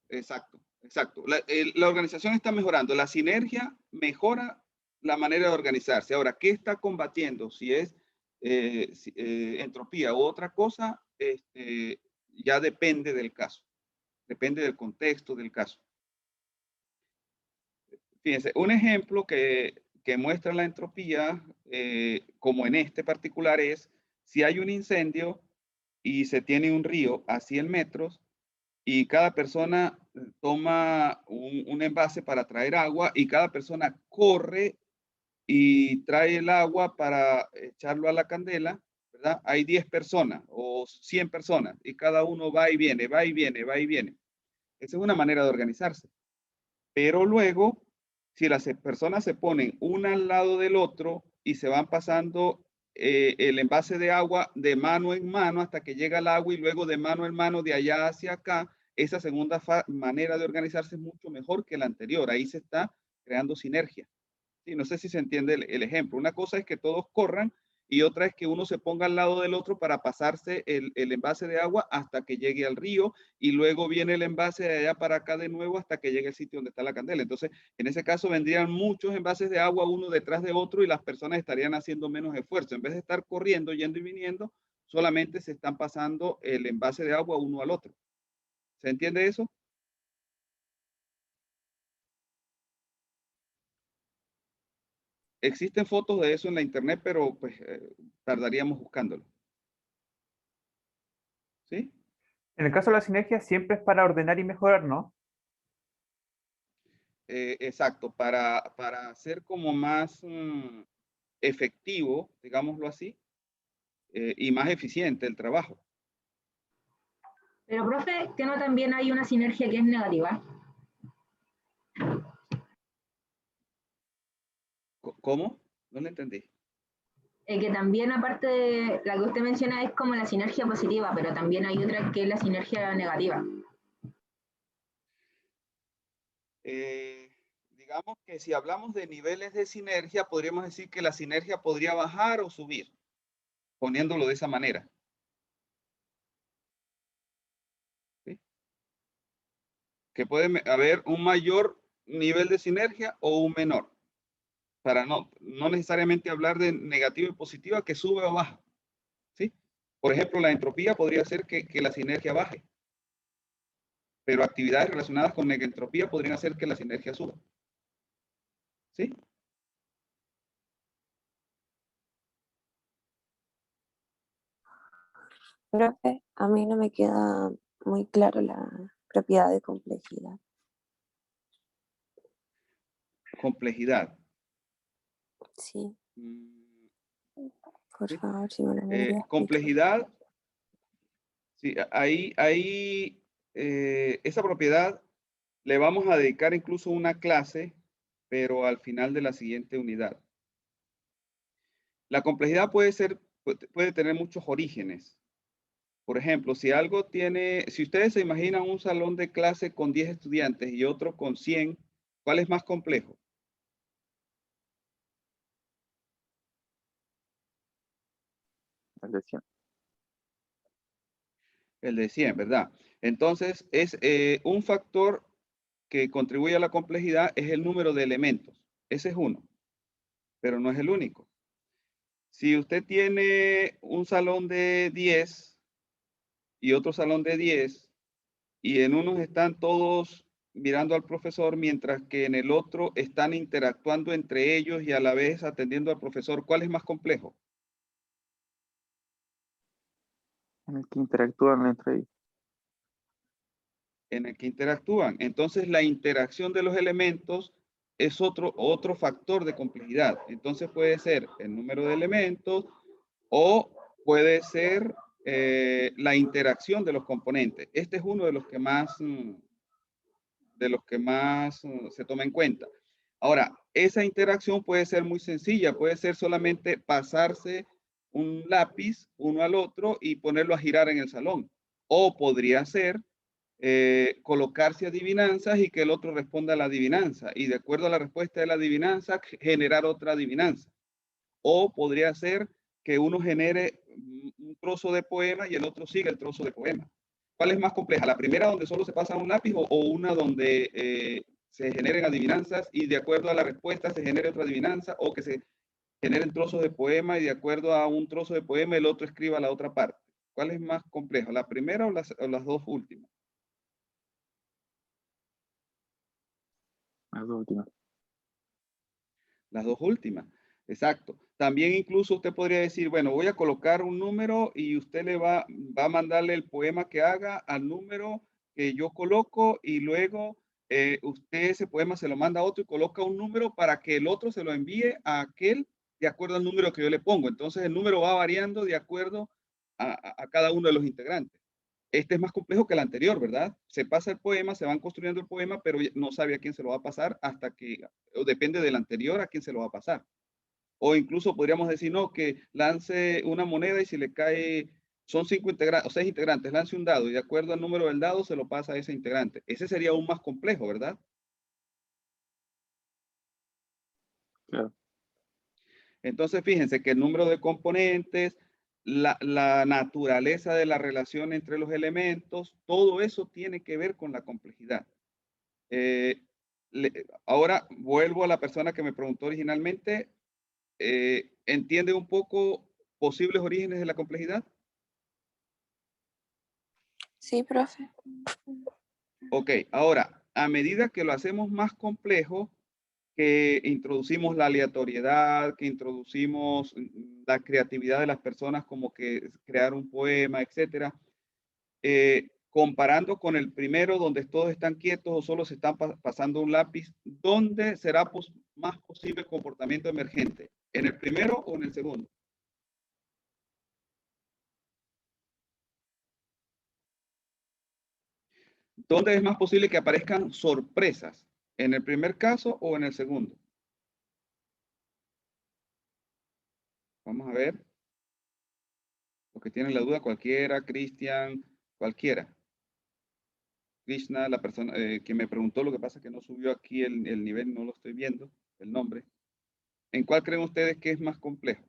Exacto, exacto. La organización está mejorando. La sinergia mejora la manera de organizarse. Ahora, ¿qué está combatiendo? Si es entropía u otra cosa, ya depende del caso. Depende del contexto del caso. Fíjense, un ejemplo que muestra la entropía, como en este particular, es si hay un incendio y se tiene un río a 100 metros y cada persona toma un envase para traer agua y cada persona corre y trae el agua para echarlo a la candela, ¿verdad? Hay 10 personas o 100 personas y cada uno va y viene, va y viene, va y viene. Esa es una manera de organizarse. Pero luego, si las personas se ponen una al lado del otro y se van pasando el envase de agua de mano en mano hasta que llega el agua y luego de mano en mano de allá hacia acá, esa segunda manera de organizarse es mucho mejor que la anterior. Ahí se está creando sinergia. Sí, no sé si se entiende el ejemplo. Una cosa es que todos corran y otra es que uno se ponga al lado del otro para pasarse el envase de agua hasta que llegue al río y luego viene el envase de allá para acá de nuevo hasta que llegue al sitio donde está la candela. Entonces, en ese caso vendrían muchos envases de agua uno detrás de otro y las personas estarían haciendo menos esfuerzo. En vez de estar corriendo, yendo y viniendo, solamente se están pasando el envase de agua uno al otro. ¿Se entiende eso? Existen fotos de eso en la internet, pero pues tardaríamos buscándolo. ¿Sí? En el caso de la sinergia siempre es para ordenar y mejorar, ¿no? Exacto, para hacer como más efectivo, digámoslo así, y más eficiente el trabajo. Pero, profe, ¿que no también hay una sinergia que es negativa? ¿Cómo? No lo entendí. Que también, aparte de la que usted menciona, es como la sinergia positiva, pero también hay otra que es la sinergia negativa. Digamos que si hablamos de niveles de sinergia, podríamos decir que la sinergia podría bajar o subir, poniéndolo de esa manera. ¿Sí? Que puede haber un mayor nivel de sinergia o un menor, para no necesariamente hablar de negativa y positiva, que sube o baja. ¿Sí? Por ejemplo, la entropía podría ser que la sinergia baje, pero actividades relacionadas con negentropía podrían hacer que la sinergia suba. ¿Sí? Profe, a mí no me queda muy claro la propiedad de complejidad. Complejidad. Sí, por ¿Sí? favor, si me lo podría explicar. Complejidad, sí, ahí esa propiedad le vamos a dedicar incluso una clase, pero al final de la siguiente unidad. La complejidad puede tener muchos orígenes. Por ejemplo, si ustedes se imaginan un salón de clase con 10 estudiantes y otro con 100, ¿cuál es más complejo? El de 100. El de 100, ¿verdad? Entonces, es un factor que contribuye a la complejidad es el número de elementos. Ese es uno, pero no es el único. Si usted tiene un salón de 10 y otro salón de 10, y en unos están todos mirando al profesor, mientras que en el otro están interactuando entre ellos y a la vez atendiendo al profesor, ¿cuál es más complejo? En el que interactúan entre ellos. En el que interactúan. Entonces, la interacción de los elementos es otro factor de complejidad. Entonces, puede ser el número de elementos o puede ser la interacción de los componentes. Este es uno de los que más se toma en cuenta. Ahora, esa interacción puede ser muy sencilla, puede ser solamente pasarse un lápiz uno al otro y ponerlo a girar en el salón. O podría ser colocarse adivinanzas y que el otro responda a la adivinanza. Y de acuerdo a la respuesta de la adivinanza, generar otra adivinanza. O podría ser que uno genere un trozo de poema y el otro siga el trozo de poema. ¿Cuál es más compleja? ¿La primera donde solo se pasa un lápiz o una donde se generen adivinanzas y de acuerdo a la respuesta se genere otra adivinanza, o que se generen trozos de poema y de acuerdo a un trozo de poema el otro escriba la otra parte? ¿Cuál es más compleja? ¿La primera o las dos últimas? Las dos últimas. Las dos últimas, exacto. También incluso usted podría decir, bueno, voy a colocar un número y usted le va a mandarle el poema que haga al número que yo coloco, y luego usted ese poema se lo manda a otro y coloca un número para que el otro se lo envíe a aquel de acuerdo al número que yo le pongo. Entonces el número va variando de acuerdo a cada uno de los integrantes. Este es más complejo que el anterior, ¿verdad? Se pasa el poema, se van construyendo el poema, pero no sabe a quién se lo va a pasar hasta que, o depende del anterior a quién se lo va a pasar. O incluso podríamos decir, no, que lance una moneda y si le cae, son 5 integrantes o 6 integrantes, lance un dado y de acuerdo al número del dado se lo pasa a ese integrante. Ese sería aún más complejo, ¿verdad? Claro. Entonces, fíjense que el número de componentes, la naturaleza de la relación entre los elementos, todo eso tiene que ver con la complejidad. Ahora vuelvo a la persona que me preguntó originalmente. ¿Entiende un poco posibles orígenes de la complejidad? Sí, profe. Ok, ahora, a medida que lo hacemos más complejo, que introducimos la aleatoriedad, que introducimos la creatividad de las personas, como que crear un poema, etcétera, comparando con el primero donde todos están quietos o solo se están pasando un lápiz, ¿dónde será más posible el comportamiento emergente? ¿En el primero o en el segundo? ¿Dónde es más posible que aparezcan sorpresas? ¿En el primer caso o en el segundo? Vamos a ver. Los que tienen la duda, cualquiera, Cristian, cualquiera. Krishna, la persona que me preguntó, lo que pasa es que no subió aquí el nivel, no lo estoy viendo, el nombre. ¿En cuál creen ustedes que es más complejo?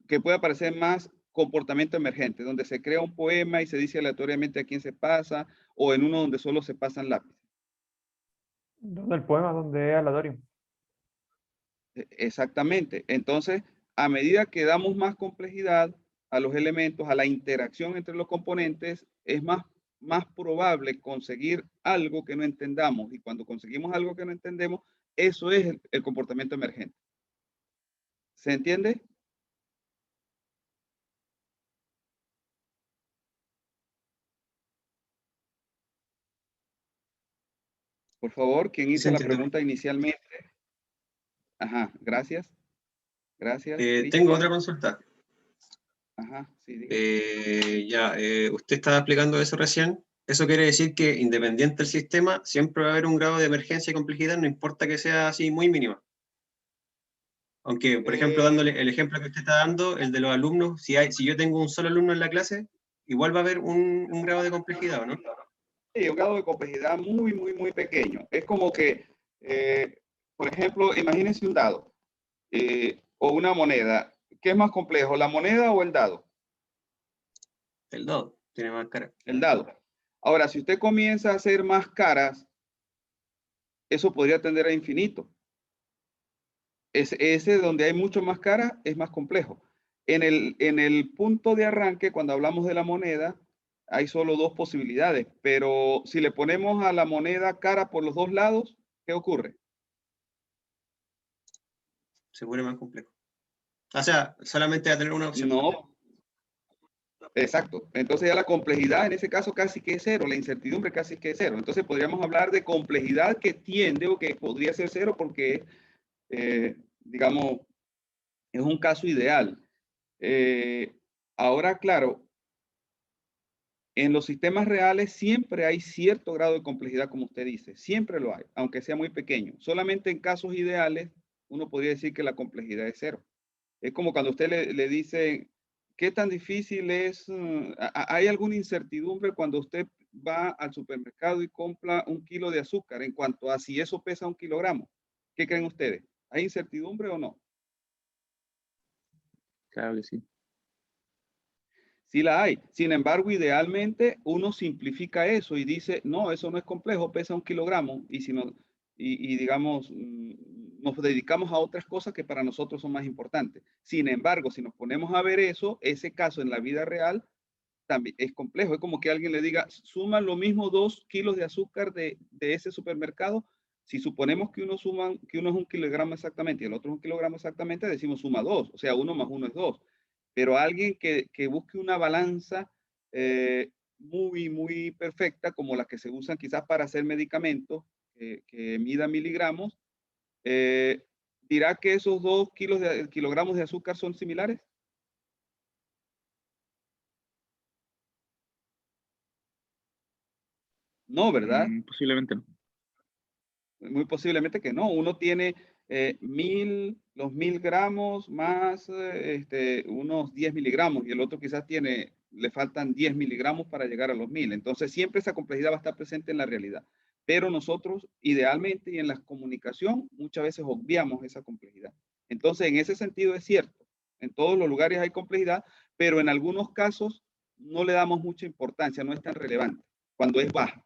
Que puede aparecer más comportamiento emergente, donde se crea un poema y se dice aleatoriamente a quién se pasa, o en uno donde solo se pasan lápices. ¿Dónde el poema? ¿Donde es aleatorio? Exactamente. Entonces, a medida que damos más complejidad a los elementos, a la interacción entre los componentes, es más probable conseguir algo que no entendamos. Y cuando conseguimos algo que no entendemos, eso es el comportamiento emergente. ¿Se entiende? Por favor, quien hizo la pregunta inicialmente. Ajá, gracias. Gracias. Tengo Cristian. otra consulta. Ajá, sí, dígame. Usted estaba explicando eso recién. Eso quiere decir que independiente del sistema, siempre va a haber un grado de emergencia y complejidad, no importa que sea así muy mínima. Aunque, por ejemplo, dándole el ejemplo que usted está dando, el de los alumnos, si yo tengo un solo alumno en la clase, igual va a haber un grado de complejidad, ¿o no? Sí, un grado de complejidad muy pequeño. Es como que, por ejemplo, imagínense un dado o una moneda. ¿Qué es más complejo, la moneda o el dado? El dado tiene más cara. El dado. Ahora, si usted comienza a hacer más caras, eso podría tender a infinito. Ese donde hay mucho más caras es más complejo. En el punto de arranque, cuando hablamos de la moneda, hay solo dos posibilidades, pero si le ponemos a la moneda cara por los dos lados, ¿qué ocurre? Se vuelve más complejo. O sea, solamente va a tener una opción. No. Exacto. Entonces ya la complejidad en ese caso casi que es cero, la incertidumbre casi que es cero. Entonces podríamos hablar de complejidad que tiende o que podría ser cero porque, digamos, es un caso ideal. Ahora, claro, en los sistemas reales siempre hay cierto grado de complejidad, como usted dice, siempre lo hay, aunque sea muy pequeño. Solamente en casos ideales uno podría decir que la complejidad es cero. Es como cuando usted le dice, ¿qué tan difícil es? ¿Hay alguna incertidumbre cuando usted va al supermercado y compra 1 kilo de azúcar en cuanto a si eso pesa 1 kilogramo. ¿Qué creen ustedes? ¿Hay incertidumbre o no? Claro que sí. Sí la hay. Sin embargo, idealmente uno simplifica eso y dice, no, eso no es complejo, pesa 1 kilogramo. Y si no, y digamos, nos dedicamos a otras cosas que para nosotros son más importantes. Sin embargo, si nos ponemos a ver eso, ese caso en la vida real también es complejo. Es como que alguien le diga, suma lo mismo 2 kilos de azúcar de ese supermercado. Si suponemos que uno es 1 kilogramo exactamente y el otro es 1 kilogramo exactamente, decimos suma 2. O sea, 1 más 1 es 2. Pero alguien que busque una balanza muy perfecta, como las que se usan quizás para hacer medicamentos, que mida miligramos, dirá que esos 2 kilogramos de azúcar son similares. No, ¿verdad? Posiblemente no. Muy posiblemente que no. Uno tiene los 1000 gramos más unos 10 miligramos y el otro quizás le faltan 10 miligramos para llegar a los 1000. Entonces siempre esa complejidad va a estar presente en la realidad. Pero nosotros idealmente y en la comunicación muchas veces obviamos esa complejidad. Entonces en ese sentido es cierto. En todos los lugares hay complejidad, pero en algunos casos no le damos mucha importancia, no es tan relevante cuando es baja.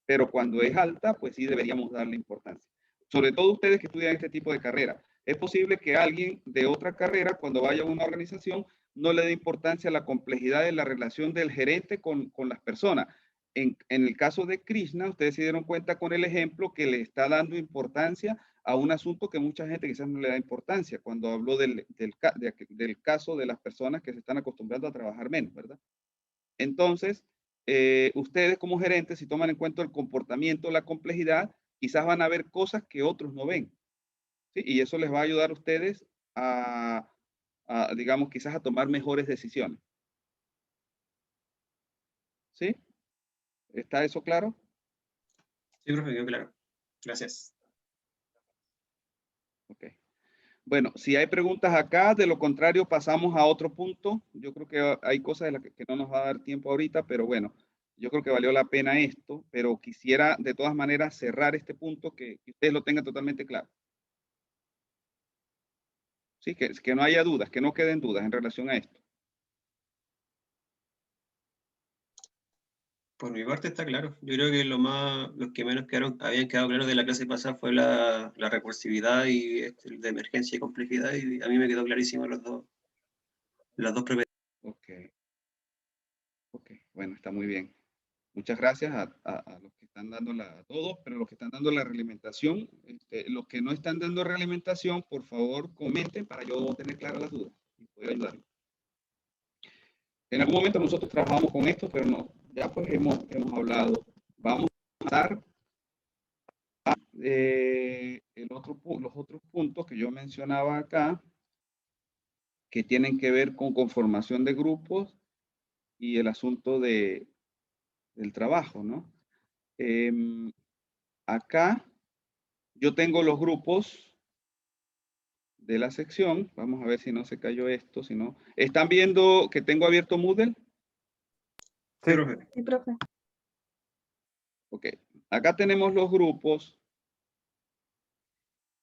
Pero cuando es alta, pues sí deberíamos darle importancia. Sobre todo ustedes que estudian este tipo de carrera. Es posible que alguien de otra carrera, cuando vaya a una organización, no le dé importancia a la complejidad de la relación del gerente con las personas. En el caso de Krishna, ustedes se dieron cuenta con el ejemplo que le está dando importancia a un asunto que mucha gente quizás no le da importancia, cuando habló del caso de las personas que se están acostumbrando a trabajar menos, ¿verdad? Entonces, ustedes como gerentes, si toman en cuenta el comportamiento, la complejidad, quizás van a ver cosas que otros no ven. ¿Sí? Y eso les va a ayudar a ustedes digamos, quizás a tomar mejores decisiones. ¿Sí? ¿Está eso claro? Sí, profe, quedó claro. Gracias. Ok. Bueno, si hay preguntas acá, de lo contrario pasamos a otro punto. Yo creo que hay cosas de las que no nos va a dar tiempo ahorita, pero bueno, yo creo que valió la pena esto, pero quisiera de todas maneras cerrar este punto que ustedes lo tengan totalmente claro. Sí, que no haya dudas, que no queden dudas en relación a esto. Por mi parte está claro. Yo creo que los que menos habían quedado claros de la clase pasada fue la recursividad y el de emergencia y complejidad, y a mí me quedó clarísimo las dos preguntas. Ok, bueno, está muy bien. Muchas gracias a los que están dando a todos, pero los que están dando la realimentación, los que no están dando realimentación, por favor comenten para yo tener claras las dudas y poder ayudarlos. En algún momento nosotros trabajamos con esto, pero no, ya pues hemos hablado. Vamos a dar los otros puntos que yo mencionaba acá, que tienen que ver con conformación de grupos y el asunto del trabajo, ¿no? Acá yo tengo los grupos de la sección. Vamos a ver si no se cayó esto, si no. ¿Están viendo que tengo abierto Moodle? Sí, profe. Sí, profe. Ok. Acá tenemos los grupos.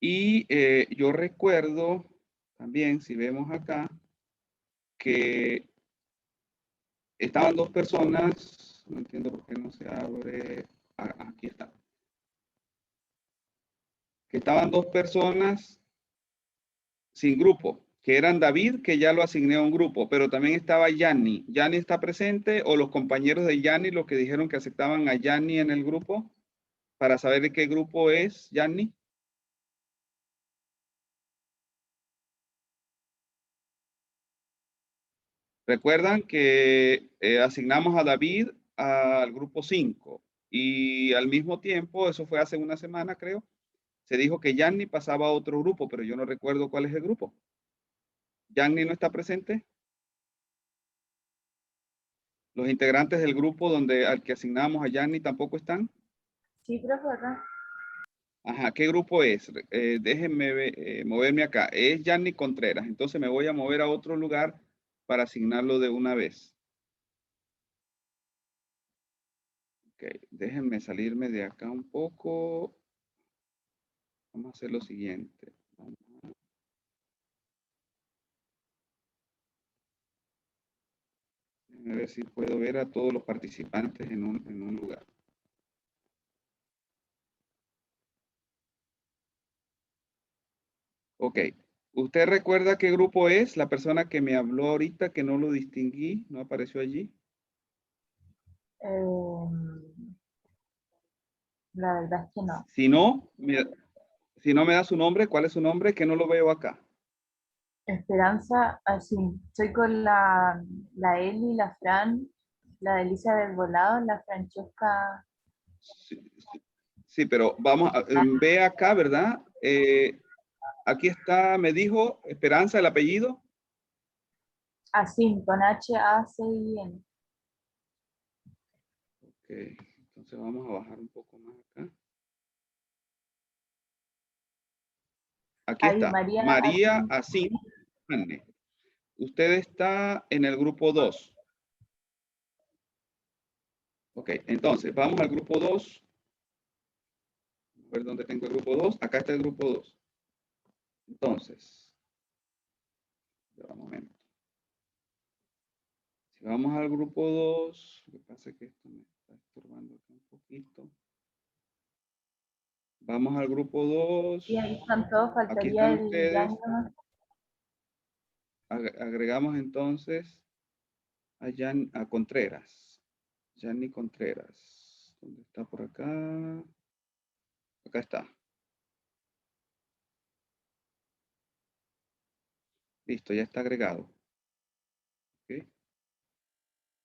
Y yo recuerdo también, si vemos acá, que estaban 2 personas. No entiendo por qué no se abre. Aquí está. Que estaban 2 personas sin grupo, que eran David, que ya lo asigné a un grupo, pero también estaba Yanni. ¿Yanni está presente o los compañeros de Yanni los que dijeron que aceptaban a Yanni en el grupo? Para saber de qué grupo es Yanni. Recuerdan que asignamos a David al grupo 5 y al mismo tiempo, eso fue hace una semana creo, se dijo que Yanni pasaba a otro grupo, pero yo no recuerdo cuál es el grupo. ¿Yanni no está presente? ¿Los integrantes del grupo al que asignamos a Yanni tampoco están? Sí, profe, acá. Ajá, ¿qué grupo es? Déjenme moverme acá. Es Yanni Contreras, entonces me voy a mover a otro lugar para asignarlo de una vez. Ok, déjenme salirme de acá un poco. Vamos a hacer lo siguiente. Déjenme ver si puedo ver a todos los participantes en un lugar. Ok. ¿Usted recuerda qué grupo es? La persona que me habló ahorita, que no lo distinguí, no apareció allí. La verdad es que no. Si no me da su nombre, ¿cuál es su nombre? Que no lo veo acá. Esperanza, así. Soy con la Eli, la Fran, la Elizabeth Volado, la Francesca. Sí, pero vamos, ve acá, ¿verdad? Aquí está, me dijo, Esperanza, el apellido. Así, con H-A-C-I-N. Ok, entonces vamos a bajar un poco más acá. Aquí Ahí, está, María María Asín. Asín. Usted está en el grupo 2. Ok, entonces vamos al grupo 2. A ver dónde tengo el grupo 2. Acá está el grupo 2. Entonces, un momento. Si vamos al grupo 2, lo que pasa es que esto me está estorbando acá un poquito. Vamos al grupo 2. Y ahí están todos, Aquí faltaría están el ustedes. Yanni. Agregamos entonces a Contreras. Yanni Contreras. ¿Dónde está por acá? Acá está. Listo, ya está agregado. ¿Okay?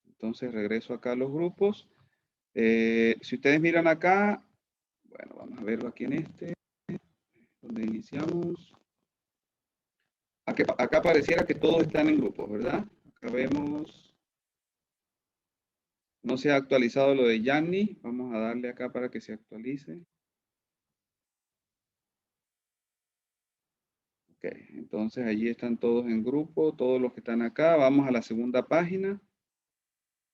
Entonces regreso acá a los grupos. Si ustedes miran acá, bueno, vamos a verlo aquí en este, donde iniciamos. Acá pareciera que todos están en grupos, ¿verdad? Acá vemos, no se ha actualizado lo de Yanni. Vamos a darle acá para que se actualice. Ok, entonces allí están todos en grupo, todos los que están acá. Vamos a la segunda página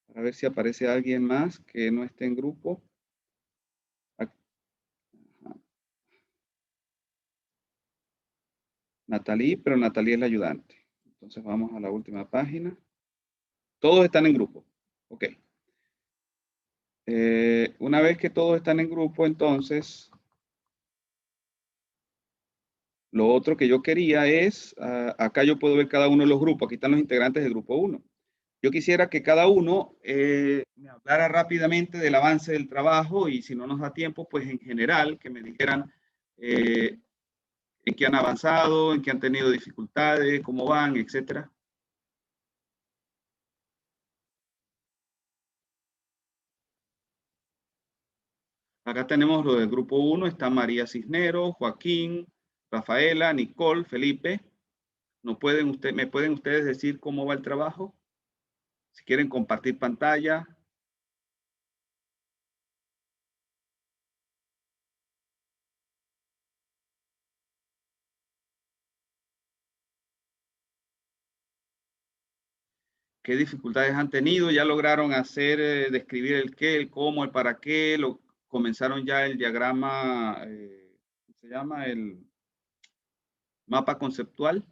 para ver si aparece alguien más que no esté en grupo. Natalie, pero Natalie es la ayudante. Entonces vamos a la última página. Todos están en grupo. Ok. Una vez que todos están en grupo, entonces, lo otro que yo quería es, acá yo puedo ver cada uno de los grupos. Aquí están los integrantes del grupo 1. Yo quisiera que cada uno me hablara rápidamente del avance del trabajo y si no nos da tiempo, pues en general, que me dijeran en qué han avanzado, en qué han tenido dificultades, cómo van, etcétera. Acá tenemos lo del grupo 1, está María Cisneros, Joaquín, Rafaela, Nicole, Felipe. ¿Me pueden ustedes decir cómo va el trabajo? Si quieren compartir pantalla. ¿Qué dificultades han tenido? ¿Ya lograron describir el qué, el cómo, el para qué? ¿Comenzaron ya el diagrama, ¿cómo se llama? El mapa conceptual.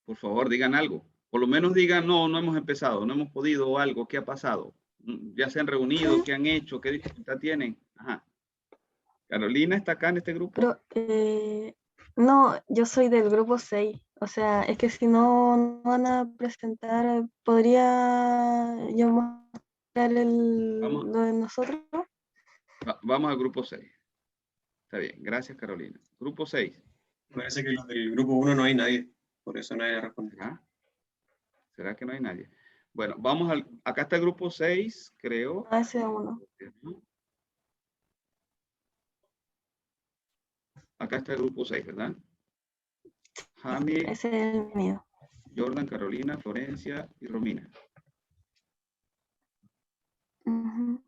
Por favor, digan algo. Por lo menos digan, no hemos empezado, no hemos podido o algo, ¿qué ha pasado? ¿Ya se han reunido? ¿Qué han hecho? ¿Qué dificultad tienen? Ajá. ¿Carolina está acá en este grupo? Pero, no, yo soy del grupo 6. O sea, es que si no van a presentar, ¿podría yo mostrar lo de nosotros? Vamos al grupo 6. Está bien, gracias Carolina. Grupo 6. Parece que los del grupo 1 no hay nadie, por eso nadie responde. ¿Será que no hay nadie? Bueno, acá está el grupo 6, creo. Ese es uno. Acá está el grupo 6, ¿verdad? Jami, Ese es el mío. Jordan, Carolina, Florencia y Romina. Uh-huh.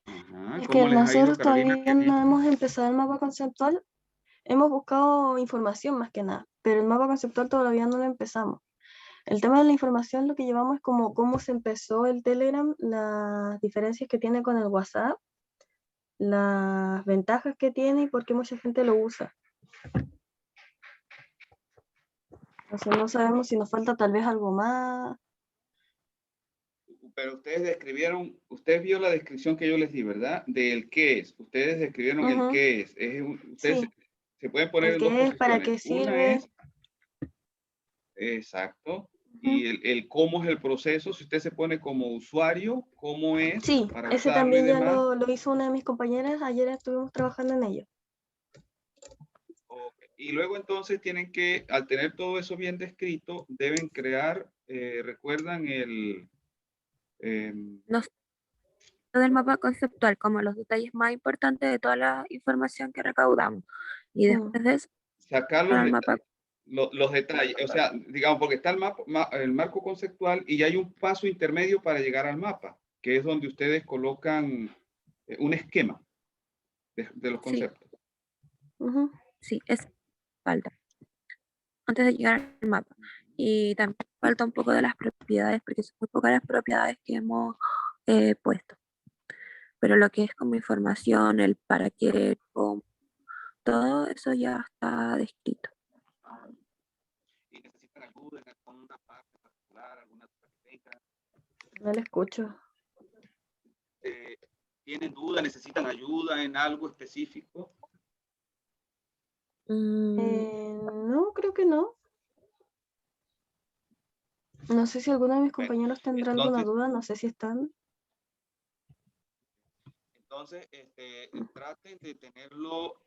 Ajá. Es ¿Cómo que les ha ido, nosotros Carolina? todavía no hemos empezado el mapa conceptual, hemos buscado información más que nada, pero el mapa conceptual todavía no lo empezamos. El tema de la información lo que llevamos es como cómo se empezó el Telegram, las diferencias que tiene con el WhatsApp, las ventajas que tiene y por qué mucha gente lo usa. Entonces no sabemos si nos falta tal vez algo más. Pero ustedes describieron, usted vio la descripción que yo les di, ¿verdad? Del qué es. Ustedes describieron el Ujú. qué es. Ustedes Sí, se pueden poner el en dos qué es, para posiciones. qué Una sirve. es, exacto, Ujú. y el cómo es el proceso. Si usted se pone como usuario, cómo es Sí, para ese usarlo y también ya demás. lo hizo una de mis compañeras, ayer estuvimos trabajando en ello. Ok. Y luego entonces tienen que, al tener todo eso bien descrito, deben crear, recuerdan el... No sé, lo del mapa conceptual, como los detalles más importantes de toda la información que recaudamos. Y Mm. después de eso, sacar para el mapa. los detalles, o sea, digamos, porque está el marco conceptual y hay un paso intermedio para llegar al mapa, que es donde ustedes colocan un esquema de los Sí, conceptos. Ujú. sí, es falta. Antes de llegar al mapa. Y también falta un poco de las propiedades, porque son muy pocas las propiedades que hemos puesto. Pero lo que es como información, el para qué, el cómo, todo eso ya está descrito. Y necesitan ayuda en alguna parte particular, alguna duda que tengan. No le escucho. ¿Tienen duda? ¿Necesitan ayuda en algo específico? No, creo que no. No sé si alguno de mis Bueno, compañeros tendrá alguna entonces, duda, no sé si están. traten de tenerlo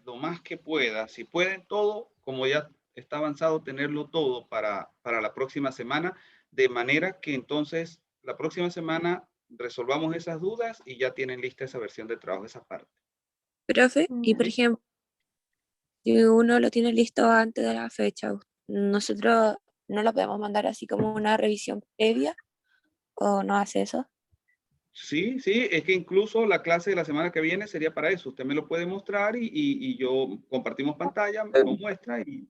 lo más que pueda. Si pueden todo, como ya está avanzado, tenerlo todo para la próxima semana, de manera que entonces la próxima semana resolvamos esas dudas y ya tienen lista esa versión de trabajo, esa parte. Profe, y por Ya. ejemplo, si uno lo tiene listo antes de la fecha, nosotros no lo podemos mandar así como una revisión previa, o no hace eso. Sí, sí, es que incluso la clase de la semana que viene sería para eso. Usted me lo puede mostrar y yo compartimos pantalla, lo muestra y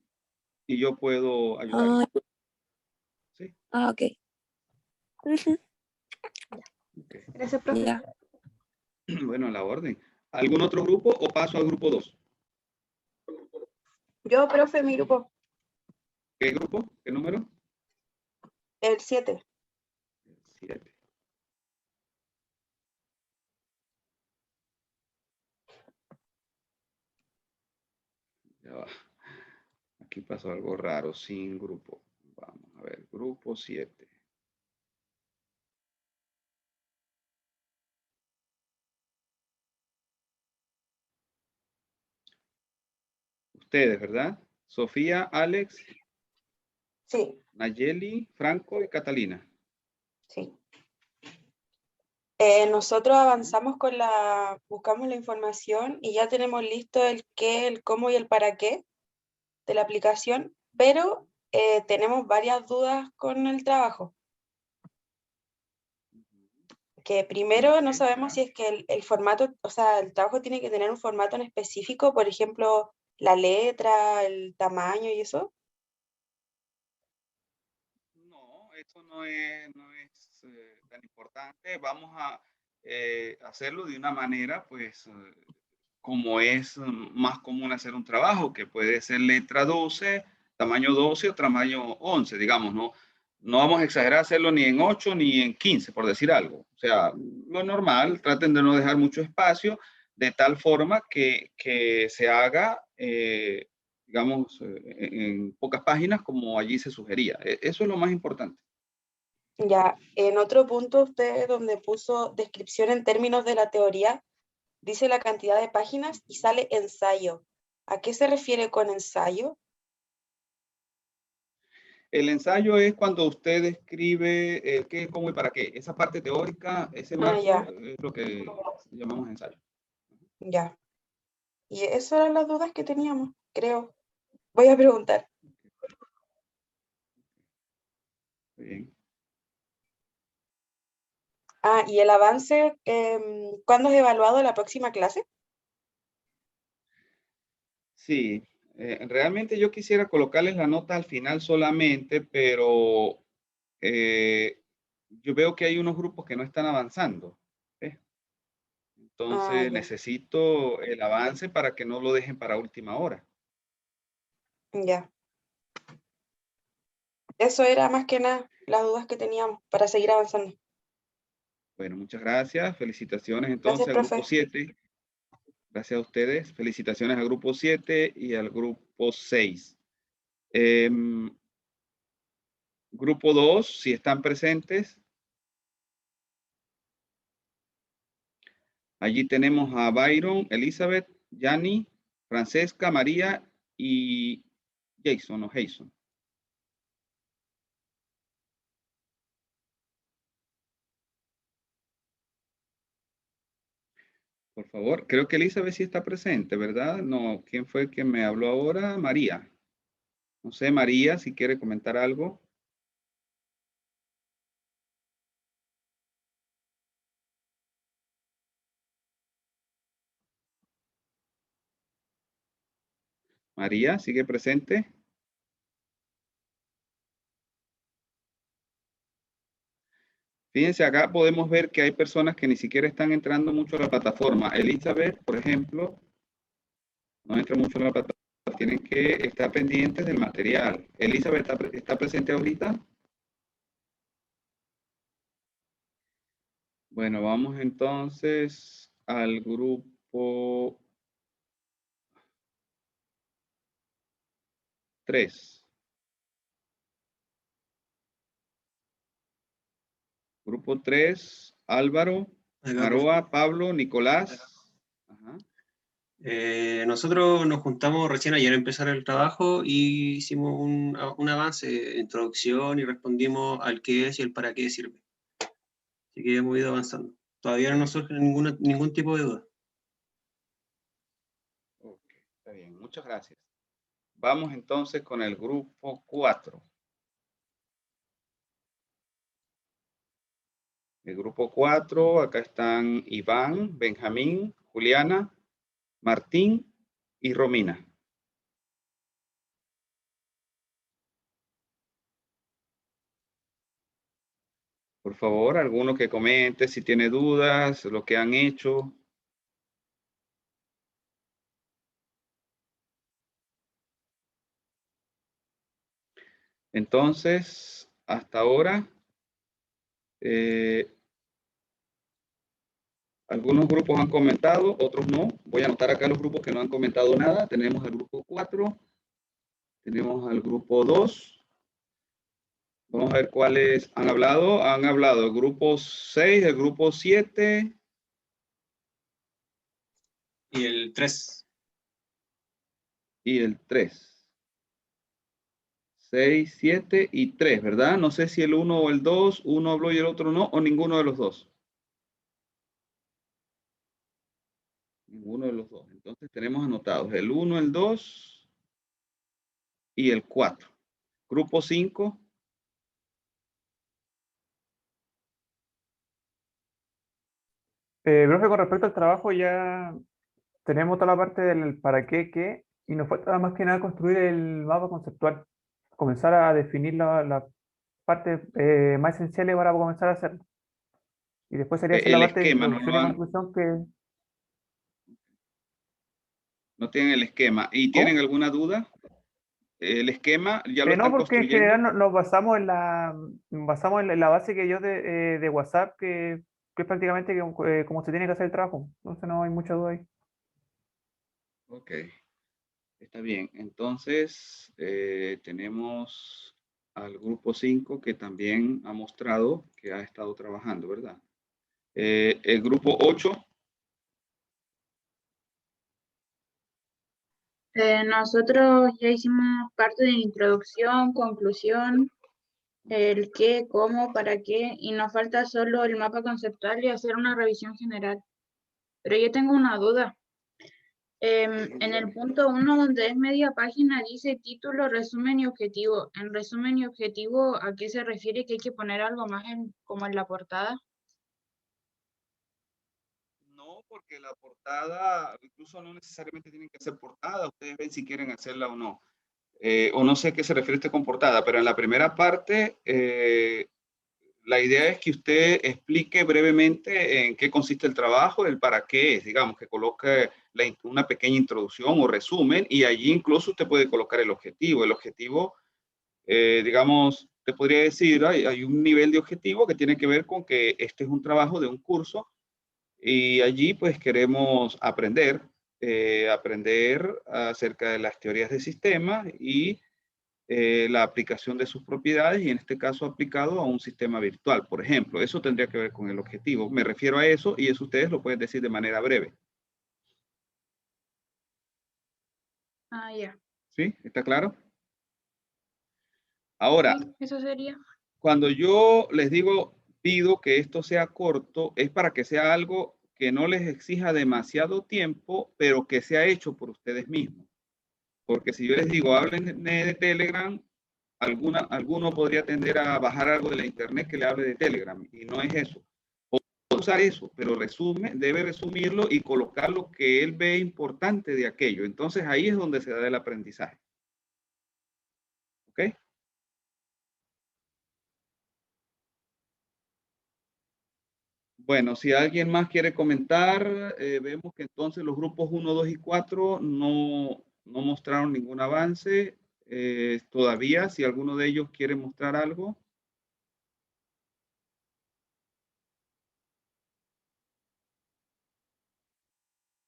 yo puedo ayudarle. Ah, Sí. ok. Ujú, Okay. Gracias, profe. ya. Bueno, a la orden. ¿Algún otro grupo o paso al grupo 2? Yo, profe, mi grupo, ¿Qué grupo? ¿Qué número? el 7. 7. Ya va. Aquí pasó algo raro, sin grupo. Vamos a ver, grupo 7. Ustedes, ¿verdad? Sofía, Alex, Sí, Nayeli, Franco y Catalina. Sí. Nosotros avanzamos buscamos la información y ya tenemos listo el qué, el cómo y el para qué de la aplicación, pero tenemos varias dudas con el trabajo. Que primero no sabemos si es que el formato, o sea, el trabajo tiene que tener un formato en específico, por ejemplo, la letra, el tamaño y eso. No, eso no es tan importante. Vamos a hacerlo de una manera, pues, como es más común hacer un trabajo, que puede ser letra 12, tamaño 12 o tamaño 11, digamos, ¿no? No vamos a exagerar hacerlo ni en 8 ni en 15, por decir algo. O sea, lo normal, traten de no dejar mucho espacio, de tal forma que se haga, digamos, en pocas páginas como allí se sugería. Eso es lo más importante. Ya, en otro punto usted donde puso descripción en términos de la teoría, dice la cantidad de páginas y sale ensayo. ¿A qué se refiere con ensayo? El ensayo es cuando usted describe qué, cómo y para qué. Esa parte teórica, ese marco Ya, es lo que llamamos ensayo. ya. Y esas eran las dudas que teníamos, creo. Voy a preguntar. Bien. Ah, y el avance, ¿cuándo es evaluado la próxima clase? Sí, realmente yo quisiera colocarles la nota al final solamente, pero yo veo que hay unos grupos que no están avanzando. ¿Ves? Entonces ya. necesito el avance para que no lo dejen para última hora. Ya. Eso era más que nada las dudas que teníamos para seguir avanzando. Bueno, muchas gracias. Felicitaciones Gracias, entonces al grupo profe. 7. Gracias a ustedes. Felicitaciones al grupo 7 y al grupo 6. Grupo 2, si están presentes. Allí tenemos a Byron, Elizabeth, Yanni, Francesca, María y Jason o Jason. Por favor, creo que Elizabeth sí está presente, ¿verdad? No, ¿quién fue el que me habló ahora? María. No sé, María, si quiere comentar algo. María, ¿sigue presente? Fíjense, acá podemos ver que hay personas que ni siquiera están entrando mucho a la plataforma. Elizabeth, por ejemplo, no entra mucho a la plataforma. Tienen que estar pendientes del material. Elizabeth, ¿está presente ahorita? Bueno, vamos entonces al grupo 3. Grupo 3, Álvaro, Acá, Maroa, Pablo, Nicolás. Ajá. Nosotros nos juntamos recién ayer a empezar el trabajo y hicimos un avance, introducción y respondimos al qué es y el para qué sirve. Así que hemos ido avanzando. Todavía no nos surge ningún tipo de duda. Ok, está bien, muchas gracias. Vamos entonces con el grupo 4. El grupo 4, acá están Iván, Benjamín, Juliana, Martín y Romina. Por favor, alguno que comente si tiene dudas, lo que han hecho. Entonces, hasta ahora, algunos grupos han comentado, otros no. Voy a anotar acá los grupos que no han comentado nada. Tenemos al grupo 4, tenemos al grupo 2. Vamos a ver cuáles han hablado. Han hablado el grupo 6, el grupo 7. Y el 3. Y el 3. 6, 7 y 3, ¿verdad? No sé si el 1 o el 2, uno habló y el otro no, o ninguno de los dos. Ninguno de los dos. Entonces tenemos anotados el 1, el 2 y el 4. Grupo 5. Profe, con respecto al trabajo ya tenemos toda la parte del para qué, y nos falta más que nada construir el mapa conceptual, comenzar a definir la parte más esenciales para comenzar a hacerlo. Y después sería hacer la El parte de esquema, introducción y conclusión que... no tienen el esquema. ¿Y tienen ¿Cómo? alguna duda? ¿El esquema ya lo No, están porque en construyendo? general nos basamos en la base que yo de WhatsApp, que es prácticamente como se tiene que hacer el trabajo. Entonces no hay mucha duda ahí. Ok, está bien. Entonces, tenemos al grupo 5 que también ha mostrado que ha estado trabajando, ¿verdad? El grupo 8. Nosotros ya hicimos parte de introducción, conclusión, el qué, cómo, para qué, y nos falta solo el mapa conceptual y hacer una revisión general. Pero yo tengo una duda. En el punto 1, donde es media página, dice título, resumen y objetivo. En resumen y objetivo, ¿a qué se refiere? ¿Que hay que poner algo más como en la portada? porque la portada, incluso no necesariamente tienen que ser portada, ustedes ven si quieren hacerla o no. O no sé a qué se refiere usted con portada, pero en la primera parte, la idea es que usted explique brevemente en qué consiste el trabajo, el para qué es, digamos, que coloque una pequeña introducción o resumen, y allí incluso usted puede colocar el objetivo. El objetivo, digamos, te podría decir, hay un nivel de objetivo que tiene que ver con que este es un trabajo de un curso y allí pues queremos aprender acerca de las teorías de sistemas y la aplicación de sus propiedades y en este caso aplicado a un sistema virtual, por ejemplo. Eso tendría que ver con el objetivo. Me refiero a eso y eso ustedes lo pueden decir de manera breve. Ah, ya. ¿Sí? ¿Está claro? Ahora, Sí, eso sería. cuando yo les digo, pido que esto sea corto, es para que sea algo que no les exija demasiado tiempo, pero que sea hecho por ustedes mismos. Porque si yo les digo, hablen de Telegram, alguno podría tender a bajar algo de la internet que le hable de Telegram, y no es eso. Puede usar eso, pero debe resumirlo y colocar lo que él ve importante de aquello. Entonces ahí es donde se da el aprendizaje. ¿Ok? Bueno, si alguien más quiere comentar, vemos que entonces los grupos 1, 2 y 4 no mostraron ningún avance. Todavía, si alguno de ellos quiere mostrar algo.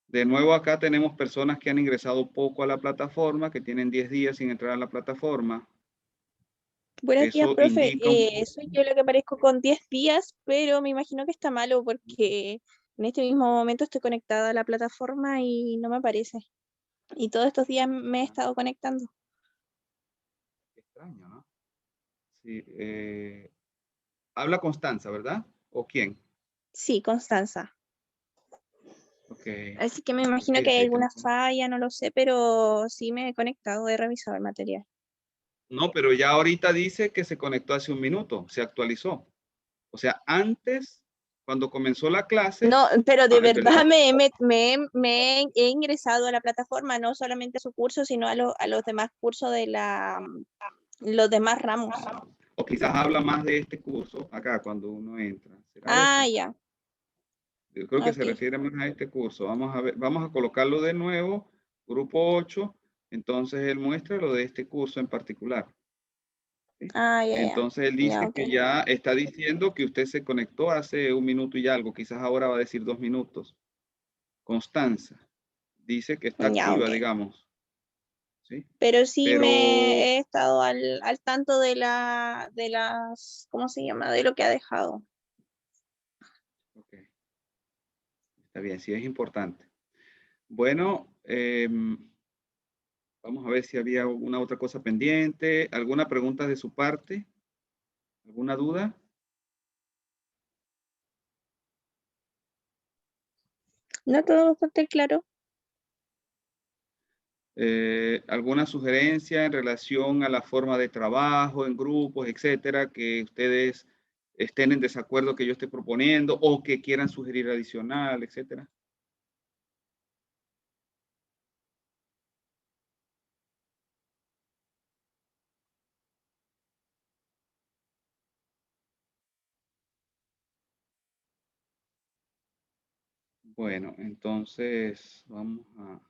De nuevo, acá tenemos personas que han ingresado poco a la plataforma, que tienen 10 días sin entrar a la plataforma. Buenos días, Eso profe. indica Soy yo la que aparezco con 10 días, pero me imagino que está malo porque en este mismo momento estoy conectada a la plataforma y no me aparece. Y todos estos días me he estado conectando. extraño, ¿no? Sí, habla Constanza, ¿verdad? ¿O quién? Sí, Constanza. Ok. Así que me imagino Ok, que hay sí, alguna falla, no lo sé, pero sí me he conectado, he revisado el material. no, pero ya ahorita dice que se conectó hace un minuto, se actualizó. O sea, antes, cuando comenzó la clase. No, pero de verdad Perdón. he ingresado a la plataforma, no solamente a su curso, sino a los demás cursos de los demás ramos. O quizás habla más de este curso acá cuando uno entra. ¿Será eso? Ah, ya. Yo creo que se Ok. refiere más a este curso. Vamos a ver, vamos a colocarlo de nuevo, grupo 8. Entonces él muestra lo de este curso en particular. ¿Sí? Ah, ya, ya. Entonces él Ya, dice ok. que ya está diciendo que usted se conectó hace un minuto y algo. Quizás ahora va a decir 2 minutos. Constanza dice que está Ya, activa, ok. digamos. ¿Sí? Pero sí Pero, me he estado al tanto de las, ¿cómo se llama? De lo que ha dejado. ok, está bien, sí es importante. Bueno, vamos a ver si había alguna otra cosa pendiente. ¿Alguna pregunta de su parte? ¿Alguna duda? No, todo bastante claro. ¿Alguna sugerencia en relación a la forma de trabajo en grupos, etcétera, que ustedes estén en desacuerdo que yo esté proponiendo o que quieran sugerir adicional, etcétera? Bueno, entonces vamos a